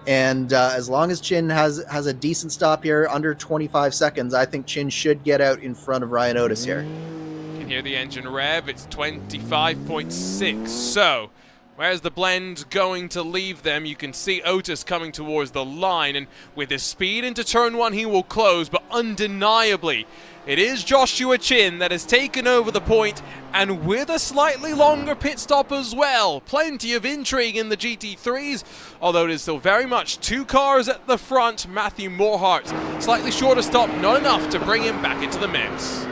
And as long as Chin has a decent stop here, under 25 seconds, I think Chin should get out in front of Ryan Otis here. Hear the engine rev, it's 25.6. So where's the blend going to leave them? You can see Otis coming towards the line, and with his speed into turn one he will close, but undeniably it is Joshua Chin that has taken over the point, and with a slightly longer pit stop as well. Plenty of intrigue in the GT3s, although it is still very much two cars at the front. Matthew Morhart, slightly shorter stop, not enough to bring him back into the mix.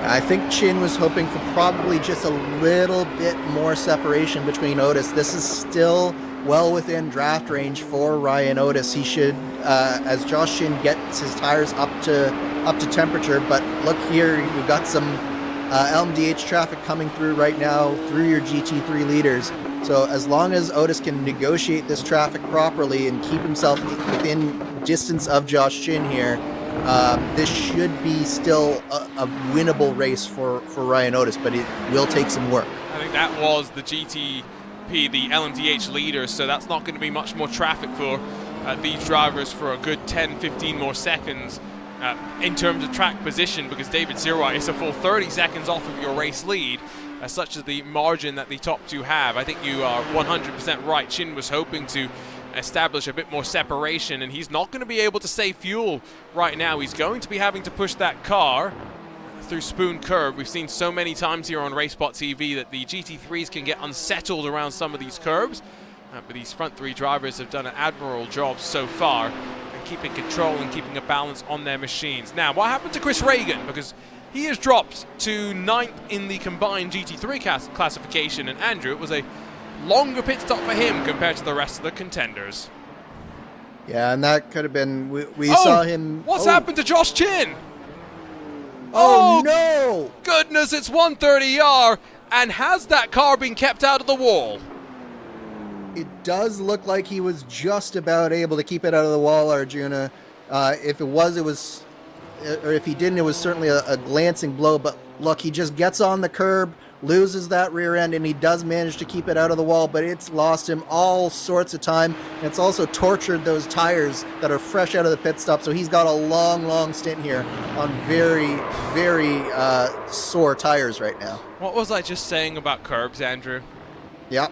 I think Chin was hoping for probably just a little bit more separation between Otis. This is still well within draft range for Ryan Otis. He should, as Josh Chin gets his tires up to temperature. But look here, we've got some LMDH traffic coming through right now through your GT3 leaders. So as long as Otis can negotiate this traffic properly and keep himself within distance of Josh Chin here, this should be still a winnable race for Ryan Otis, but it will take some work. I think that was the GTP, the LMDH leader, so that's not going to be much more traffic for these drivers for a good 10-15 more seconds in terms of track position, because David Sirwai is a full 30 seconds off of your race lead, such as the margin that the top two have. I think you are 100% right. Chin was hoping to establish a bit more separation, and he's not going to be able to save fuel right now. He's going to be having to push that car through Spoon Curve. We've seen so many times here on RaceSpotTV that the GT3s can get unsettled around some of these curves, but these front three drivers have done an admirable job so far in keeping control and keeping a balance on their machines. Now, what happened to Chris Reagan? Because he has dropped to 9th in the combined GT3 classification, and Andrew, it was a longer pit stop for him compared to the rest of the contenders. Yeah, and that could have been, we saw him. What's happened to Josh Chin? Oh, no! Goodness, it's 130R. And has that car been kept out of the wall? It does look like he was just about able to keep it out of the wall, Arjuna. If it was, or if he didn't, it was certainly a glancing blow. But look, he just gets on the curb, loses that rear end, and he does manage to keep it out of the wall, but it's lost him all sorts of time. And it's also tortured those tires that are fresh out of the pit stop. So he's got a long stint here on very, very sore tires right now. What was I just saying about curbs, Andrew? Yeah.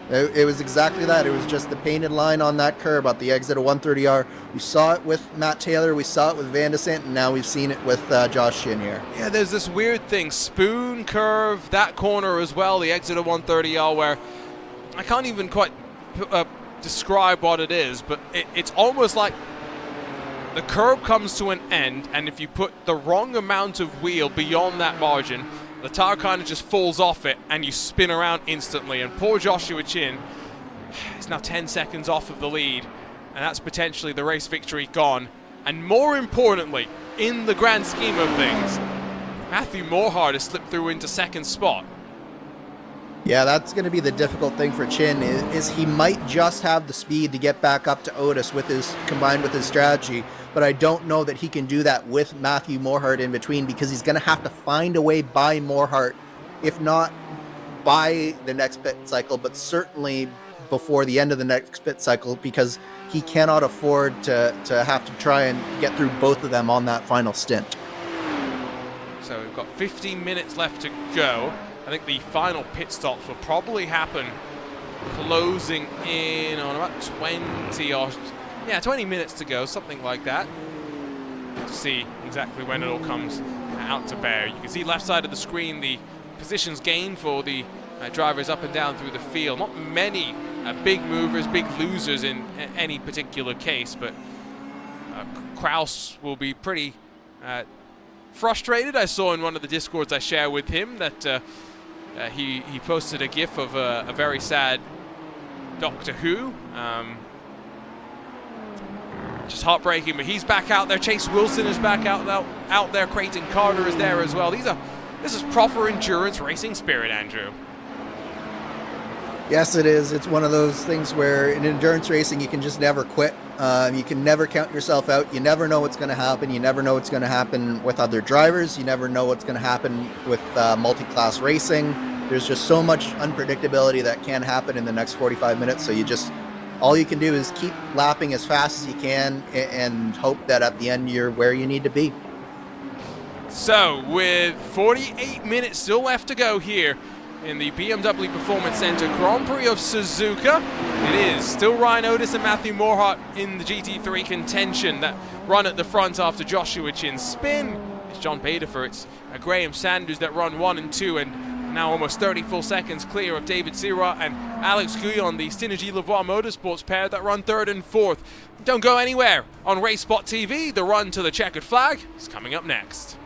It was exactly that. It was just the painted line on that curb at the exit of 130R. We saw it with Matt Taylor, we saw it with Van de Sant, and now we've seen it with Josh Shin here. Yeah, there's this weird thing, spoon curve, that corner as well, the exit of 130R, where I can't even quite describe what it is, but it's almost like the curb comes to an end, and if you put the wrong amount of wheel beyond that margin, the tire kind of just falls off it and you spin around instantly. And poor Joshua Chin is now 10 seconds off of the lead, and that's potentially the race victory gone. And more importantly, in the grand scheme of things, Matthew Morhard has slipped through into second spot. Yeah, that's going to be the difficult thing for Chin, is he might just have the speed to get back up to Otis combined with his strategy, but I don't know that he can do that with Matthew Morhart in between, because he's going to have to find a way by Morhart, if not by the next pit cycle, but certainly before the end of the next pit cycle, because he cannot afford to have to try and get through both of them on that final stint. So we've got 15 minutes left to go. I think the final pit stops will probably happen closing in on about 20 minutes to go, something like that. To see exactly when it all comes out to bear. You can see left side of the screen the positions gained for the drivers up and down through the field. Not many big movers, big losers in any particular case, but Kraus will be pretty frustrated. I saw in one of the discords I share with him that he posted a gif of a very sad Doctor Who. Just heartbreaking, but he's back out there. Chase Wilson is back out there. Creighton Carter is there as well. This is proper endurance racing spirit, Andrew. Yes, it is. It's one of those things where in endurance racing you can just never quit. You can never count yourself out. You never know what's going to happen. You never know what's going to happen with other drivers. You never know what's going to happen with multi-class racing. There's just so much unpredictability that can happen in the next 45 minutes. So all you can do is keep lapping as fast as you can and hope that at the end you're where you need to be. So with 48 minutes still left to go here in the BMW Performance Center Grand Prix of Suzuka, it is still Ryan Otis and Matthew Morhart in the GT3 contention. That run at the front after Joshua Chin's spin. It's John Baderfer, it's Graham Sanders that run 1 and 2, and now almost 30 full seconds clear of David Sirot and Alex Guyon, the Synergy Lavoie Motorsports pair that run 3rd and 4th. Don't go anywhere. On RaceSpotTV, the run to the checkered flag is coming up next.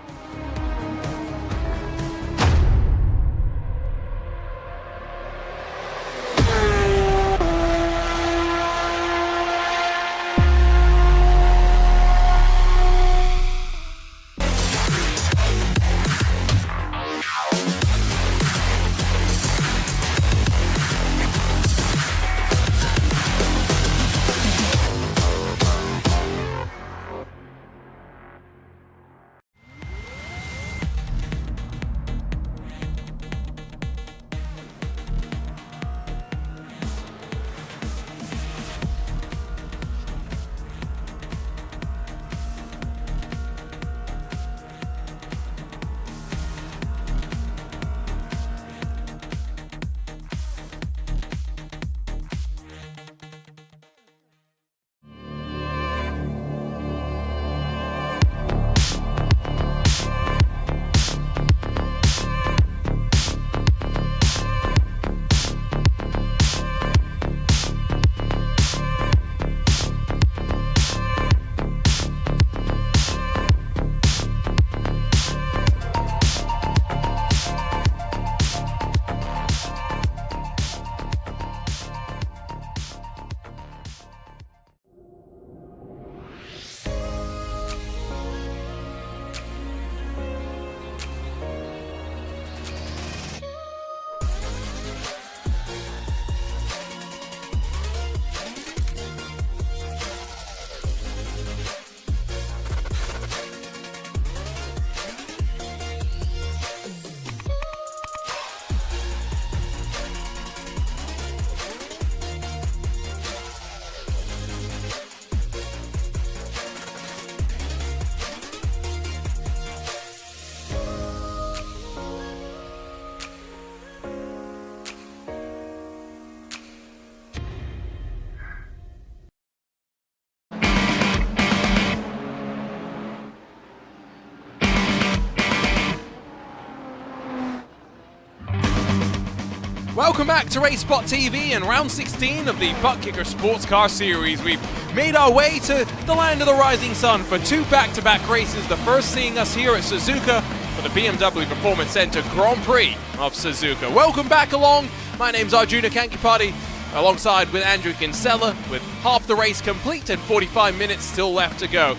Welcome back to RaceSpotTV and round 16 of the Butt Kicker Sportscar Series. We've made our way to the land of the rising sun for two back-to-back races. The first seeing us here at Suzuka for the BMW Performance Center Grand Prix of Suzuka. Welcome back along. My name's Arjuna Kankipati, alongside with Andrew Kinsella, with half the race complete and 45 minutes still left to go.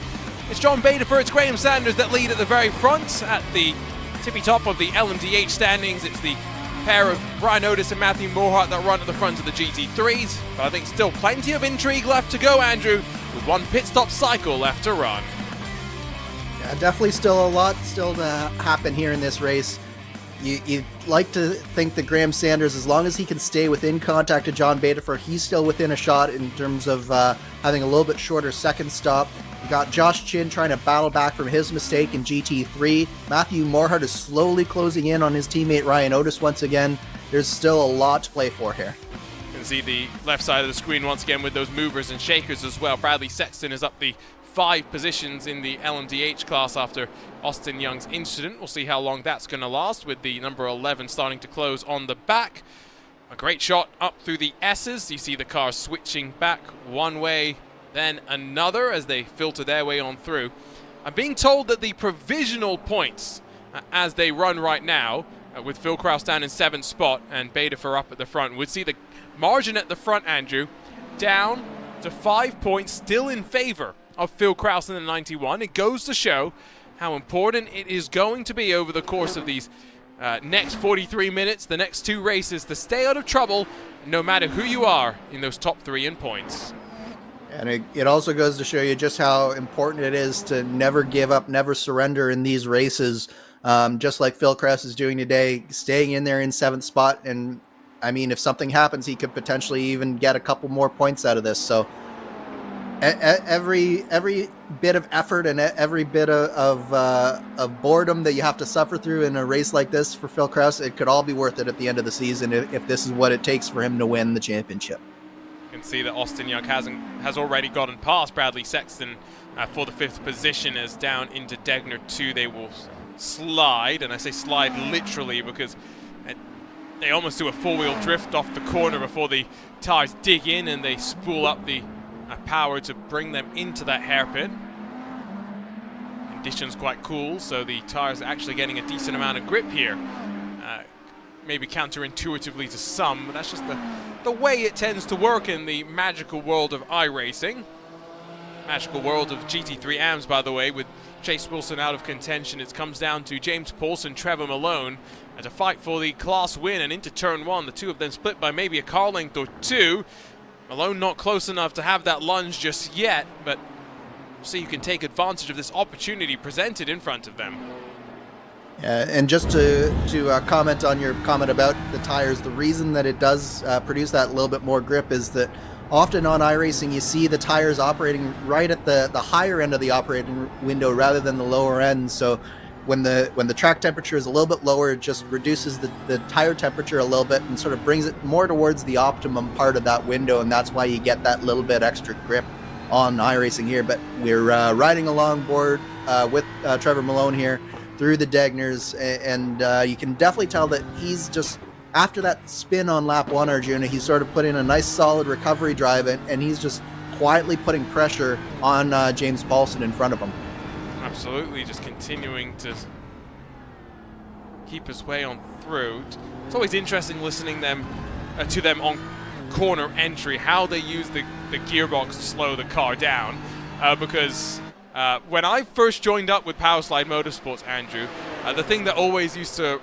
It's John Baderford, it's Graham Sanders that lead at the very front at the tippy top of the LMDH standings. It's the pair of Brian Otis and Matthew Morhart that run at the front of the GT3s, but I think still plenty of intrigue left to go, Andrew, with one pit stop cycle left to run. Yeah, definitely still a lot still to happen here in this race. You'd like to think that Graham Sanders, as long as he can stay within contact of John Baderford, he's still within a shot in terms of having a little bit shorter second stop. You got Josh Chin trying to battle back from his mistake in GT3. Matthew Morhart is slowly closing in on his teammate Ryan Otis once again. There's still a lot to play for here. You can see the left side of the screen once again with those movers and shakers as well. Bradley Sexton is up the 5 positions in the LMDH class after Austin Young's incident. We'll see how long that's going to last, with the number 11 starting to close on the back. A great shot up through the S's. You see the cars switching back one way, then another as they filter their way on through. I'm being told that the provisional points as they run right now, with Phil Kraus down in 7th spot and Baderford up at the front, would see the margin at the front, Andrew, down to 5 points, still in favor of Phil Kraus in the 91. It goes to show how important it is going to be over the course of these next 43 minutes, the next 2 races, to stay out of trouble no matter who you are in those top 3 in points. And it also goes to show you just how important it is to never give up, never surrender in these races, just like Phil Kraus is doing today, staying in there in 7th spot. And I mean, if something happens, he could potentially even get a couple more points out of this. So every bit of effort and every bit of boredom that you have to suffer through in a race like this for Phil Kraus, it could all be worth it at the end of the season if this is what it takes for him to win the championship. You can see that Austin Young has already gotten past Bradley Sexton for the 5th position, as down into Degner 2 they will slide, and I say slide literally because they almost do a 4-wheel drift off the corner before the tires dig in and they spool up the power to bring them into that hairpin. Conditions quite cool, so the tires are actually getting a decent amount of grip here. Maybe counterintuitively to some, but that's just the way it tends to work in the magical world of iRacing. Magical world of GT3 AMS, by the way, with Chase Wilson out of contention. It comes down to James Paulson, Trevor Malone, and to fight for the class win and into turn 1. The two of them split by maybe a car length or 2. Malone not close enough to have that lunge just yet, but so you can take advantage of this opportunity presented in front of them. And just to comment on your comment about the tires, the reason that it does produce that little bit more grip is that often on iRacing you see the tires operating right at the higher end of the operating window rather than the lower end. So when the track temperature is a little bit lower, it just reduces the tire temperature a little bit and sort of brings it more towards the optimum part of that window, and that's why you get that little bit extra grip on iRacing here. But we're riding along board with Trevor Malone here through the Degners, and you can definitely tell that he's just, after that spin on lap 1, Arjuna, he's sort of put in a nice solid recovery drive, and he's just quietly putting pressure on James Paulson in front of him. Absolutely, just continuing to keep his way on through. It's always interesting listening to them on corner entry, how they use the gearbox to slow the car down, because when I first joined up with Powerslide Motorsports, Andrew, the thing that always used to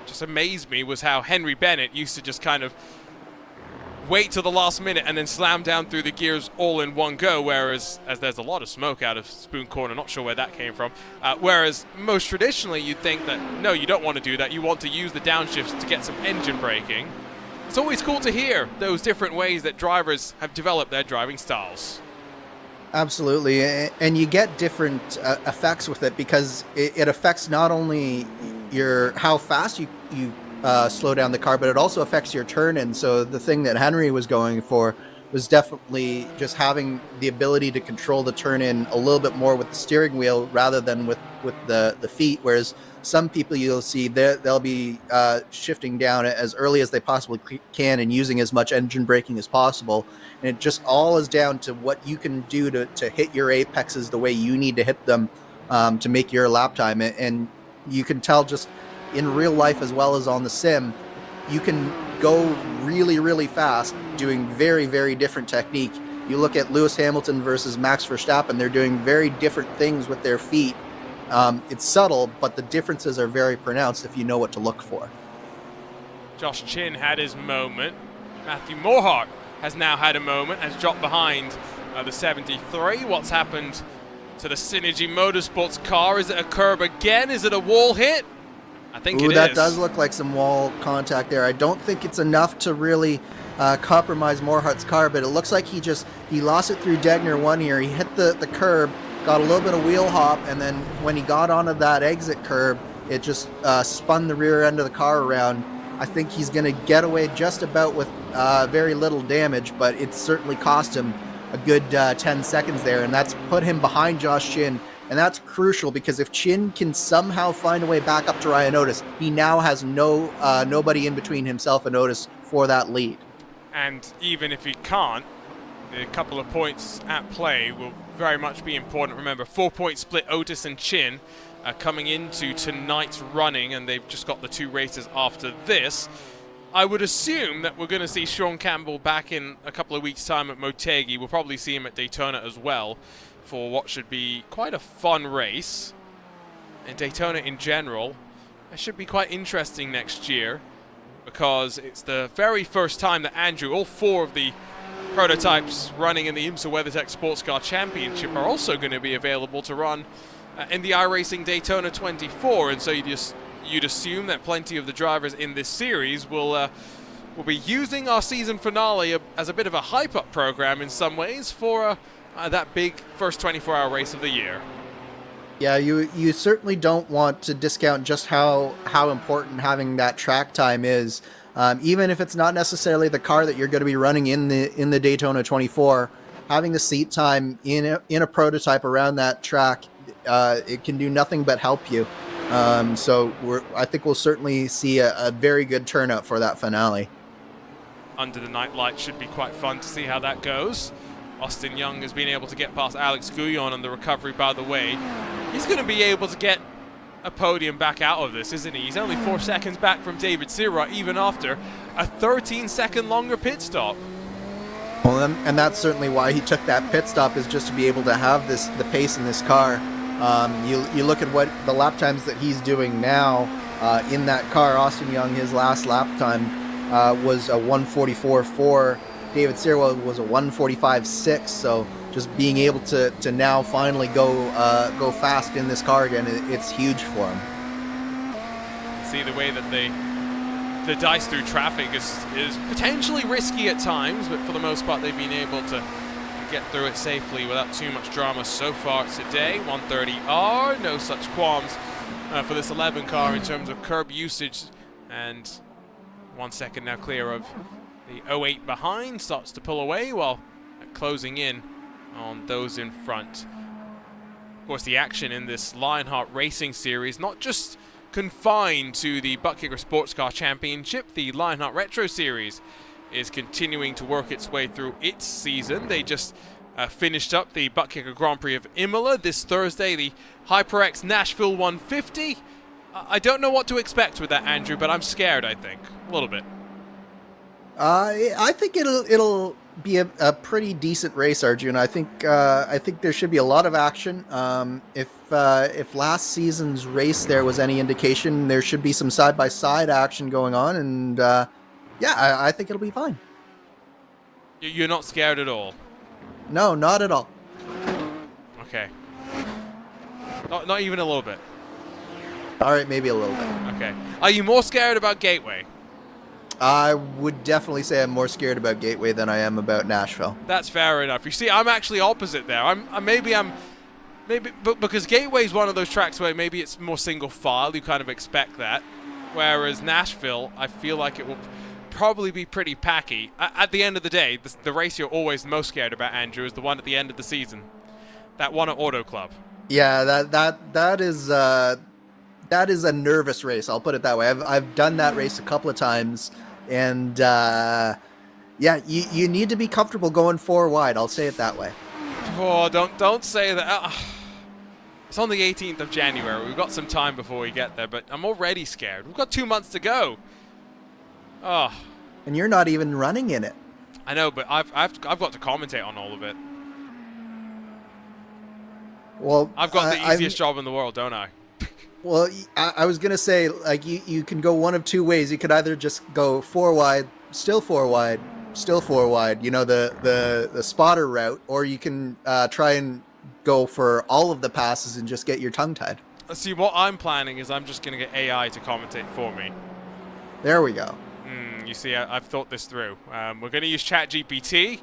just amaze me was how Henry Bennett used to just kind of wait till the last minute and then slam down through the gears all in one go, whereas, as there's a lot of smoke out of Spoon Corner, not sure where that came from, whereas most traditionally you'd think that, no, you don't want to do that, you want to use the downshifts to get some engine braking. It's always cool to hear those different ways that drivers have developed their driving styles. Absolutely, and you get different effects with it, because it affects not only how fast you slow down the car, but it also affects your turn in. So the thing that Henry was going for was definitely just having the ability to control the turn in a little bit more with the steering wheel rather than with the feet. Whereas some people you'll see they'll be shifting down as early as they possibly can and using as much engine braking as possible. And it just all is down to what you can do to hit your apexes the way you need to hit them to make your lap time. And you can tell just in real life as well as on the sim, you can go really, really fast doing very, very different technique. You look at Lewis Hamilton versus Max Verstappen, they're doing very different things with their feet. It's subtle, but the differences are very pronounced if you know what to look for. Josh Chin had his moment. Matthew Morhart has now had a moment, has dropped behind the 73. What's happened to the Synergy Motorsports car? Is it a curb again? Is it a wall hit? I think it is. That does look like some wall contact there. I don't think it's enough to really compromise Morhart's car, but it looks like he lost it through Degner 1 here. He hit the curb, got a little bit of wheel hop, and then when he got onto that exit curb, it just spun the rear end of the car around. I think he's going to get away just about with very little damage, but it certainly cost him a good 10 seconds there, and that's put him behind Josh Chin. And that's crucial because if Chin can somehow find a way back up to Ryan Otis, he now has nobody in between himself and Otis for that lead. And even if he can't, a couple of points at play will very much be important. Remember, 4-point split Otis and Chin coming into tonight's running, and they've just got the 2 races after this. I would assume that we're going to see Sean Campbell back in a couple of weeks' time at Motegi. We'll probably see him at Daytona as well, for what should be quite a fun race. And Daytona in general, it should be quite interesting next year, because it's the very first time that Andrew, all 4 of the prototypes running in the IMSA WeatherTech Sports Car Championship are also going to be available to run in the iRacing Daytona 24, and so you'd assume that plenty of the drivers in this series will be using our season finale as a bit of a hype-up program in some ways for that big first 24-hour race of the year. Yeah, you certainly don't want to discount just how important having that track time is. Even if it's not necessarily the car that you're going to be running in the Daytona 24, having the seat time in a prototype around that track, it can do nothing but help you. So I think we'll certainly see a very good turnout for that finale. Under the night light should be quite fun to see how that goes. Austin Young has been able to get past Alex Gouillon on the recovery, by the way. He's going to be able to get a podium back out of this, isn't he? He's only 4 seconds back from David Sirott, even after a 13-second longer pit stop. Well, and that's certainly why he took that pit stop, is just to be able to have the pace in this car. You look at what the lap times that he's doing now in that car. Austin Young, his last lap time was a 1:44.4. David Sirott was a 1:45.6. So just being able to now finally go fast in this car again, it's huge for him. See the way that the dice through traffic is potentially risky at times, but for the most part they've been able to get through it safely without too much drama so far today. 130R, no such qualms for this 11 car in terms of curb usage, and 1 second now clear of the 08 behind, starts to pull away while closing in on those in front. Of course, the action in this Lionheart Racing Series not just confined to the Butt Kicker Sports Car Championship. The Lionheart Retro Series is continuing to work its way through its season. They just finished up the Butt Kicker Grand Prix of Imola this Thursday, the HyperX Nashville 150. I don't know what to expect with that, Andrew, but I'm scared, I think. A little bit. I think it'll be a pretty decent race, Arjun. I think there should be a lot of action. If last season's race there was any indication, there should be some side-by-side action going on, and yeah, I think it'll be fine. You're not scared at all? No, not at all. Okay. Not even a little bit? All right, maybe a little bit. Okay. Are you more scared about Gateway? I would definitely say I'm more scared about Gateway than I am about Nashville. That's fair enough. You see, I'm actually opposite there. Maybe because Gateway is one of those tracks where maybe it's more single file. You kind of expect that. Whereas Nashville, I feel like it will probably be pretty packy. At the end of the day, the race you're always most scared about, Andrew, is the one at the end of the season. That one at Auto Club. Yeah, that is a nervous race. I'll put it that way. I've done that race a couple of times, and yeah, you need to be comfortable going 4 wide. I'll say it that way. Oh, don't say that. It's on the 18th of January. We've got some time before we get there, but I'm already scared. We've got 2 months to go. Oh. And you're not even running in it. I know, but I've got to commentate on all of it. Well, I've got the easiest job in the world, don't I? Well, I was gonna say, like, you can go one of 2 ways. You could either just go 4 wide, still 4 wide, still 4 wide. You know, the spotter route, or you can try and go for all of the passes and just get your tongue tied. See, what I'm planning is I'm just gonna get AI to commentate for me. There we go. You see, I've thought this through. We're going to use ChatGPT.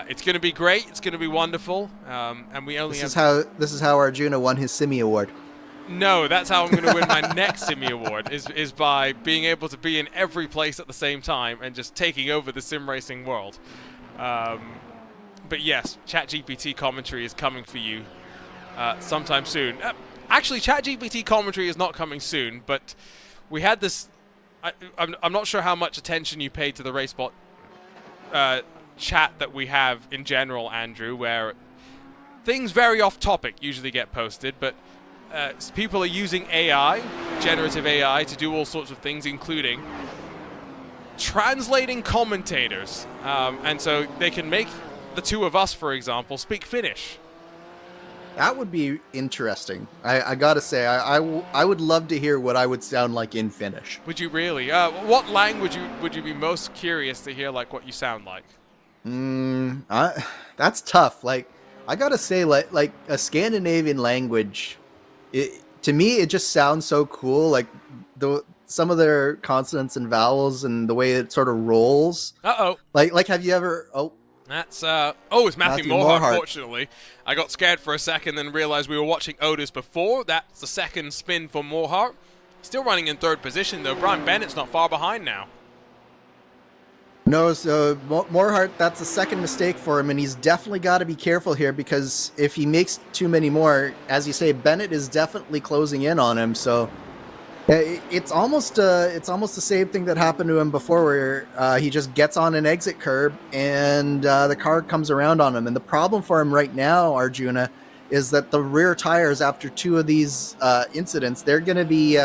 It's going to be great. It's going to be wonderful. And we only this is how Arjuna won his Simi Award. No, that's how I'm going to win my next Simi Award. Is by being able to be in every place at the same time and just taking over the sim racing world. But yes, ChatGPT commentary is coming for you sometime soon. Actually, ChatGPT commentary is not coming soon, but we had this. I'm not sure how much attention you paid to the RaceSpot chat that we have in general, Andrew, where things very off topic usually get posted, but people are using AI, generative AI, to do all sorts of things, including translating commentators. And so they can make the two of us, for example, speak Finnish. That would be interesting. I gotta say, I would love to hear what I would sound like in Finnish. Would you really? What language would you be most curious to hear, like, what you sound like? That's tough. Like, I gotta say, like a Scandinavian language, to me, it just sounds so cool. Like, some of their consonants and vowels and the way it sort of rolls. Uh-oh. Like, have you ever... That's, it's Matthew Morhart, Morhart. Fortunately. I got scared for a second, then realized we were watching Otis before. That's the second spin for Morhart. Still running in 3rd position, though. Brian Bennett's not far behind now. No, so Morhart, that's the second mistake for him, and he's definitely got to be careful here, because if he makes too many more, as you say, Bennett is definitely closing in on him, so... It's almost the same thing that happened to him before, where he just gets on an exit curb and the car comes around on him. And the problem for him right now, Arjuna, is that the rear tires, after 2 of these incidents, they're going to be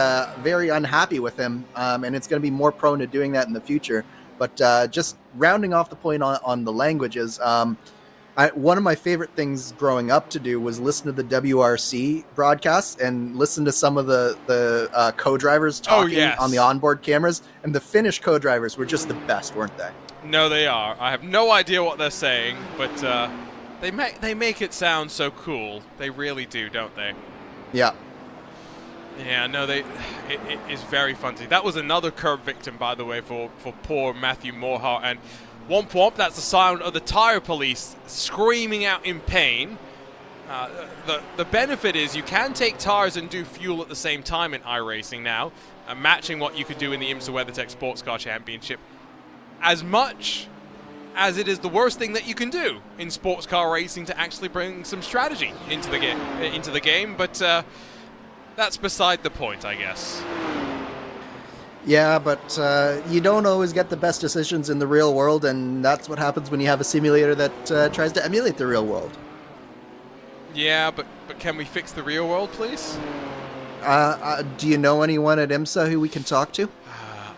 very unhappy with him, and it's going to be more prone to doing that in the future. But just rounding off the point on the languages, one of my favorite things growing up to do was listen to the WRC broadcasts and listen to some of the co-drivers talking on the onboard cameras. And the Finnish co-drivers were just the best, weren't they? No, they are. I have no idea what they're saying, but they make it sound so cool. They really do, don't they? Yeah. Yeah, no, it is very fun to see. That was another curb victim, by the way, for poor Matthew Morhart. And womp womp, that's the sound of the tire police screaming out in pain. The benefit is you can take tires and do fuel at the same time in iRacing now, matching what you could do in the IMSA WeatherTech Sportscar Championship, as much as it is the worst thing that you can do in sports car racing to actually bring some strategy into the game. But that's beside the point, I guess. Yeah, but you don't always get the best decisions in the real world, and that's what happens when you have a simulator that tries to emulate the real world. Yeah, but can we fix the real world, please? Do you know anyone at IMSA who we can talk to?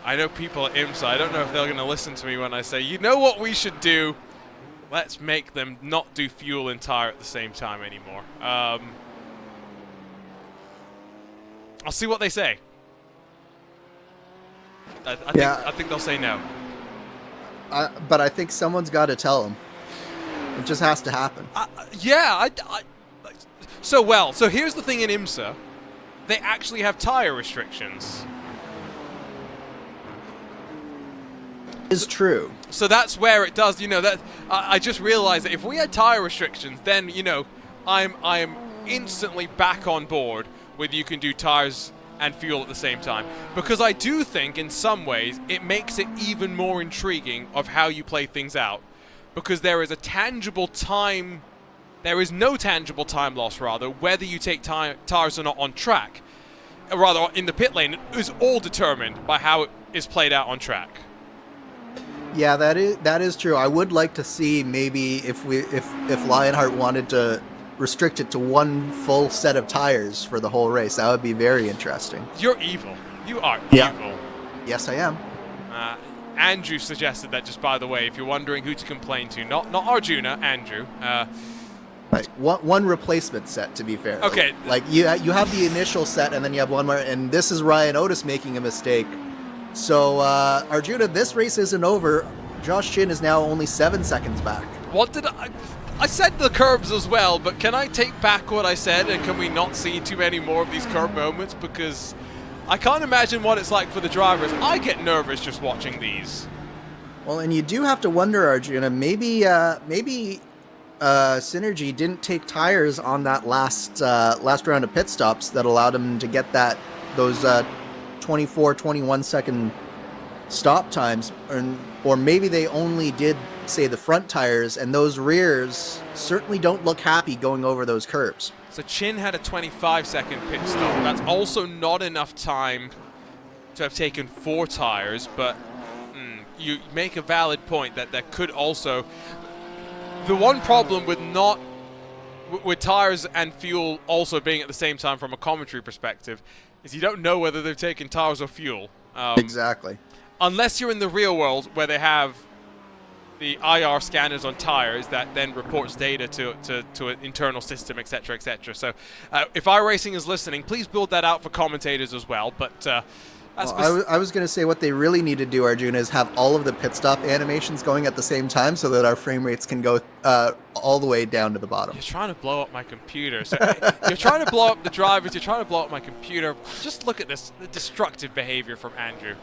I know people at IMSA. I don't know if they're going to listen to me when I say, you know what we should do? Let's make them not do fuel and tire at the same time anymore. I'll see what they say. I think they'll say no. But I think someone's got to tell them. It just has to happen. So here's the thing in IMSA. They actually have tire restrictions. Is true. So that's where it does, that I just realized that if we had tire restrictions, then, I'm instantly back on board with you can do tires and fuel at the same time, because I do think in some ways it makes it even more intriguing of how you play things out, because there is no tangible time loss, rather, whether you take tires or not on track. Rather, in the pit lane, it is all determined by how it is played out on track. Yeah, that is true. I would like to see maybe if Lionheart wanted to restrict it to one full set of tires for the whole race. That would be very interesting. You're evil. You are Yeah. evil. Yes, I am. Andrew suggested that, just by the way, if you're wondering who to complain to, not Arjuna, Andrew. Right. One replacement set, to be fair. Okay. Like you have the initial set, and then you have one more. And this is Ryan Otis making a mistake. So Arjuna, this race isn't over. Josh Chin is now only 7 seconds back. What did I said the curbs as well, but can I take back what I said, and can we not see too many more of these curb moments? Because I can't imagine what it's like for the drivers. I get nervous just watching these. Well, and you do have to wonder, Arjuna, maybe Synergy didn't take tires on that last round of pit stops that allowed him to get those 24, 21 second stop times, or maybe they only did, say, the front tires, and those rears certainly don't look happy going over those curbs. So Chin had a 25-second pit stop. That's also not enough time to have taken 4 tires, but you make a valid point that could also... The one problem with tires and fuel also being at the same time from a commentary perspective is you don't know whether they've taken tires or fuel. Exactly. Unless you're in the real world where they have the IR scanners on tires that then reports data to an internal system, etc., etc. So if iRacing is listening, please build that out for commentators as well. But I was going to say what they really need to do, Arjuna, is have all of the pit stop animations going at the same time so that our frame rates can go all the way down to the bottom. You're trying to blow up my computer. So you're trying to blow up the drivers. You're trying to blow up my computer. Just look at this, the destructive behavior from Andrew.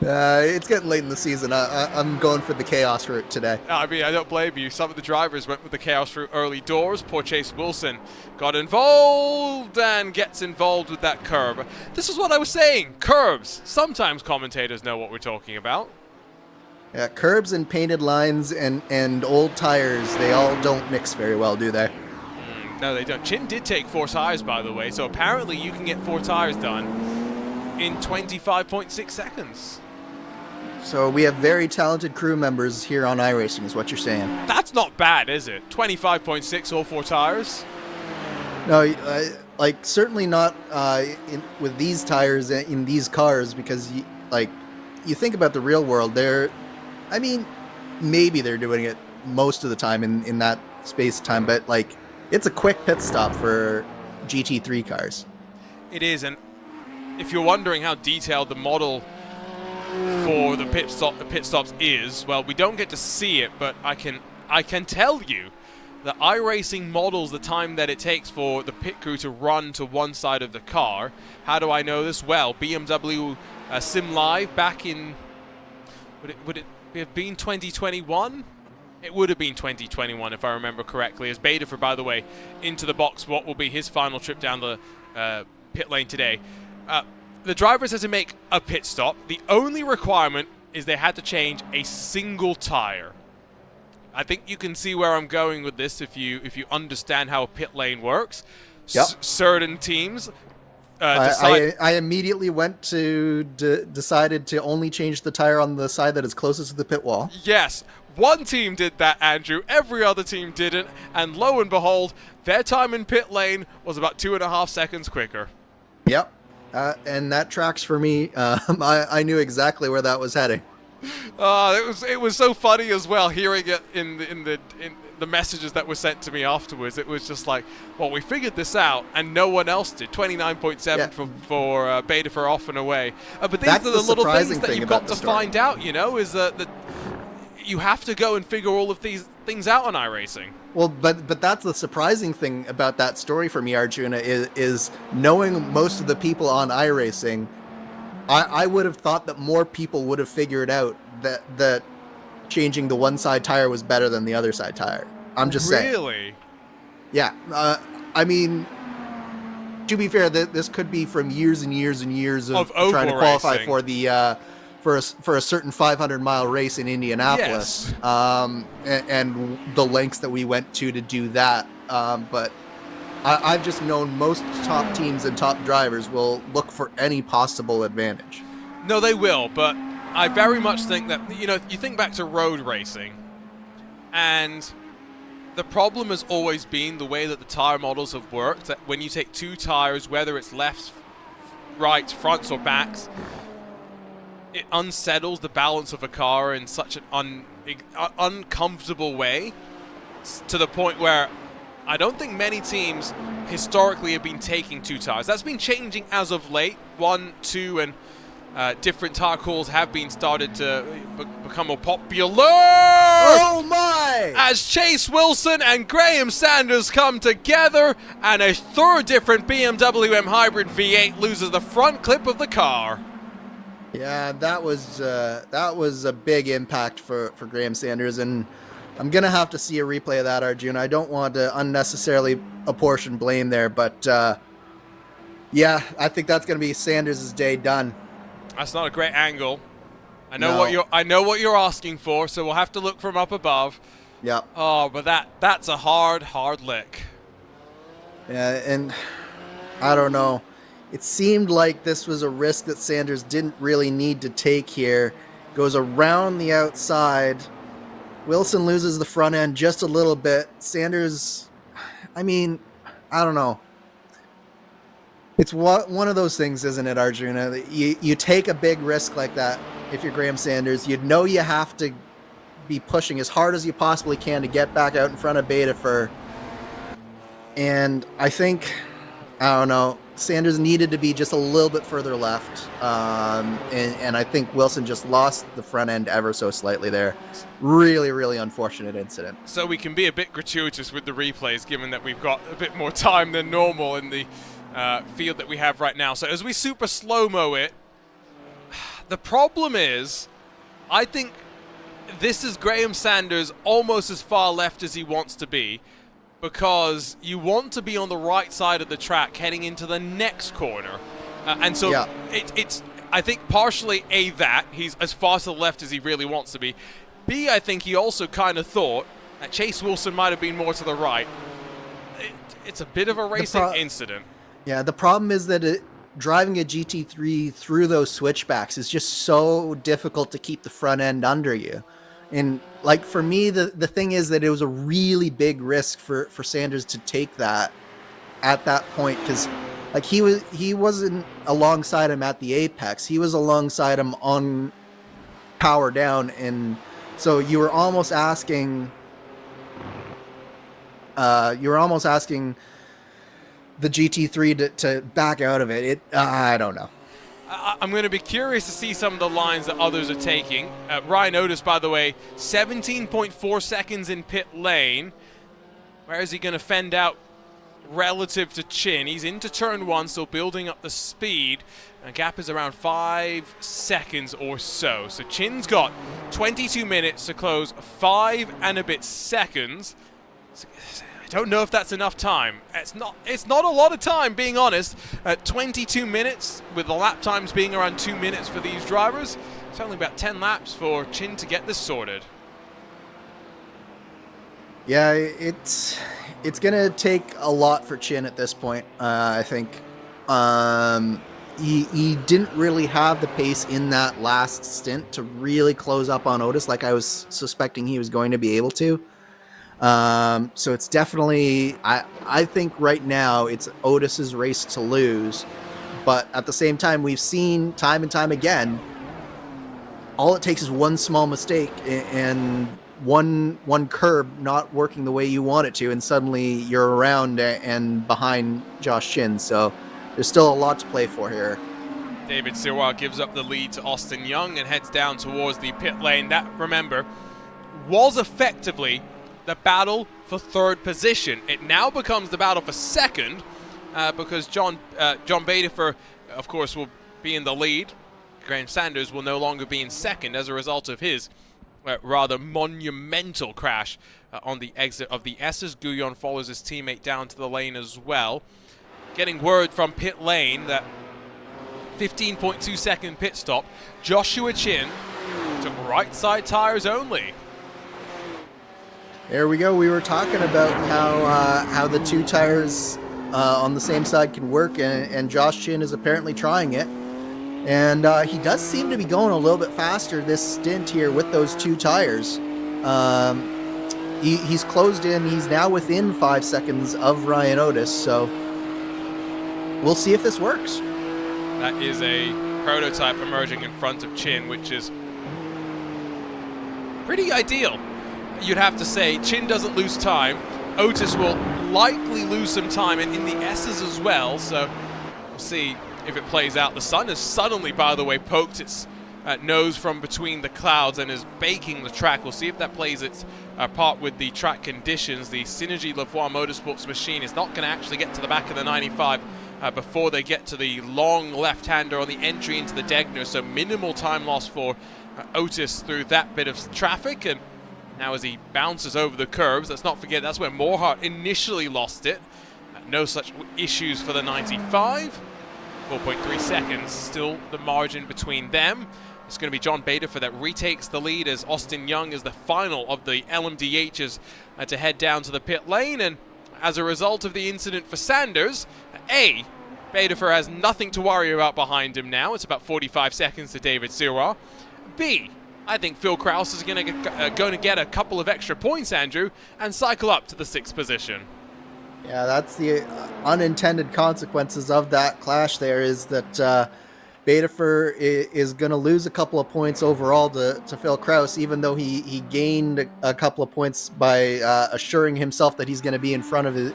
It's getting late in the season. I'm going for the chaos route today. I mean, I don't blame you. Some of the drivers went with the chaos route early doors. Poor Chase Wilson got involved and gets involved with that curb. This is what I was saying. Curbs. Sometimes commentators know what we're talking about. Yeah, curbs and painted lines and old tires, they all don't mix very well, do they? No, they don't. Chin did take 4 tires, by the way, so apparently you can get 4 tires done in 25.6 seconds. So we have very talented crew members here on iRacing, is what you're saying. That's not bad, is it? 25.6, all 4 tires? No, like certainly not with these tires in these cars, because you think about the real world. I mean, maybe they're doing it most of the time in that space of time, but like it's a quick pit stop for GT3 cars. It is, and if you're wondering how detailed the model for the pit stops is, well, we don't get to see it, but I can tell you that iRacing models the time that it takes for the pit crew to run to one side of the car. How do I know this? Well, BMW Sim Live back in, would it have been 2021? It would have been 2021 if I remember correctly, as Baderford, by the way, into the box, what will be his final trip down the pit lane today. The drivers had to make a pit stop. The only requirement is they had to change a single tire. I think you can see where I'm going with this if you understand how a pit lane works. Yep. Certain teams I immediately went to decided to only change the tire on the side that is closest to the pit wall. Yes. One team did that, Andrew. Every other team didn't. And lo and behold, their time in pit lane was about 2.5 seconds quicker. Yep. And that tracks for me. I knew exactly where that was heading. It was so funny as well, hearing it in the messages that were sent to me afterwards. It was just like, well, we figured this out, and no one else did. 29.7 for Beta for off and away. But these are the little things that you've got to find out. You know, is that you have to go and figure all of these things out on iRacing. Well, but that's the surprising thing about that story for me, Arjuna, is knowing most of the people on iRacing. I would have thought that more people would have figured out that changing the one side tire was better than the other side tire. I'm just saying. Really? Yeah. I mean, to be fair, this could be from years and years and years of oval trying to qualify racing. for the for a certain 500-mile race in Indianapolis, and the lengths that we went to do that. But I've just known most top teams and top drivers will look for any possible advantage. No, they will, but I very much think that, you know, you think back to road racing, and the problem has always been the way that the tire models have worked, that when you take two tires, whether it's left, right, fronts or backs, it unsettles the balance of a car in such an uncomfortable way, to the point where I don't think many teams historically have been taking two tires. That's been changing as of late. 1, 2, and different tire calls have been started to become more popular. Oh my! As Chase Wilson and Graham Sanders come together, and a third different BMW M Hybrid V8 loses the front clip of the car. Yeah, that was a big impact for Graham Sanders, and I'm gonna have to see a replay of that, Arjuna. I don't want to unnecessarily apportion blame there, but yeah, I think that's gonna be Sanders' day done. That's not a great angle. I know what you're asking for, so we'll have to look from up above. Yeah. Oh, but that's a hard lick. Yeah, and I don't know. It seemed like this was a risk that Sanders didn't really need to take here. Goes around the outside. Wilson loses the front end just a little bit. Sanders, I mean, I don't know. It's one of those things, isn't it, Arjuna? You take a big risk like that if you're Graham Sanders. You know you have to be pushing as hard as you possibly can to get back out in front of Bettifer. And I think, I don't know, Sanders needed to be just a little bit further left. And I think Wilson just lost the front end ever so slightly there. Really, really unfortunate incident. So we can be a bit gratuitous with the replays, given that we've got a bit more time than normal in the field that we have right now. So as we super slow-mo it, the problem is, I think this is Graham Sanders almost as far left as he wants to be, because you want to be on the right side of the track heading into the next corner. And so Yeah. it's, I think, partially A, that he's as far to the left as he really wants to be. B, I think he also kind of thought that Chase Wilson might have been more to the right. It's a bit of a racing incident. Yeah, the problem is that driving a GT3 through those switchbacks is just so difficult to keep the front end under you. And like for me, the thing is that it was a really big risk for Sanders to take that at that point, because like he wasn't alongside him at the apex. He was alongside him on power down, and so you were almost asking the GT3 to back out of it. I don't know. I'm going to be curious to see some of the lines that others are taking. Ryan Otis, by the way, 17.4 seconds in pit lane. Where is he going to fend out relative to Chin? He's into turn one, so building up the speed. A gap is around 5 seconds or so. So Chin's got 22 minutes to close 5 and a bit seconds. I don't know if that's enough time. It's not a lot of time, being honest. 22 minutes, with the lap times being around 2 minutes for these drivers. It's only about 10 laps for Chin to get this sorted. Yeah, it's gonna take a lot for Chin at this point. I think he didn't really have the pace in that last stint to really close up on Otis like I was suspecting he was going to be able to. So it's definitely, I think right now it's Otis's race to lose, but at the same time, we've seen time and time again, all it takes is one small mistake and one curb not working the way you want it to, and suddenly you're around and behind Josh Chin. So there's still a lot to play for here. David Sirwa gives up the lead to Austin Young and heads down towards the pit lane. That, remember, was effectively the battle for third position. It now becomes the battle for second, because John Bettifer, of course, will be in the lead. Graham Sanders will no longer be in second as a result of his rather monumental crash on the exit of the S's. Guyon follows his teammate down to the lane as well. getting word from pit lane that 15.2 second pit stop. Joshua Chin took right side tires only. There we go. We were talking about how the two tires on the same side can work, and Josh Chin is apparently trying it. And he does seem to be going a little bit faster this stint here with those two tires. He's closed in. He's now within 5 seconds of Ryan Otis, so we'll see if this works. That is a prototype emerging in front of Chin, which is pretty ideal. You'd have to say Chin doesn't lose time. Otis will likely lose some time in the S's as well, so we'll see if it plays out. The sun has suddenly, by the way, poked its nose from between the clouds and is baking the track. We'll see if that plays its part with the track conditions. The Synergy Lavoie Motorsports machine is not going to actually get to the back of the 95 before they get to the long left-hander on the entry into the Degner, so minimal time loss for Otis through that bit of traffic. And now as he bounces over the curbs, let's not forget that's where Morhart initially lost it. No such issues for the 95. 4.3 seconds, still the margin between them. It's going to be John Baderfer that retakes the lead as Austin Young is the final of the LMDHs to head down to the pit lane. And as a result of the incident for Sanders, Baderfer has nothing to worry about behind him now. It's about 45 seconds to David Sirwa. B, I think Phil Krause is going to get a couple of extra points, Andrew, and cycle up to the 6th position. Yeah, that's the unintended consequences of that clash there, is that Baderfer is going to lose a couple of points overall to Phil Krause, even though he gained a couple of points by assuring himself that he's going to be in front of his,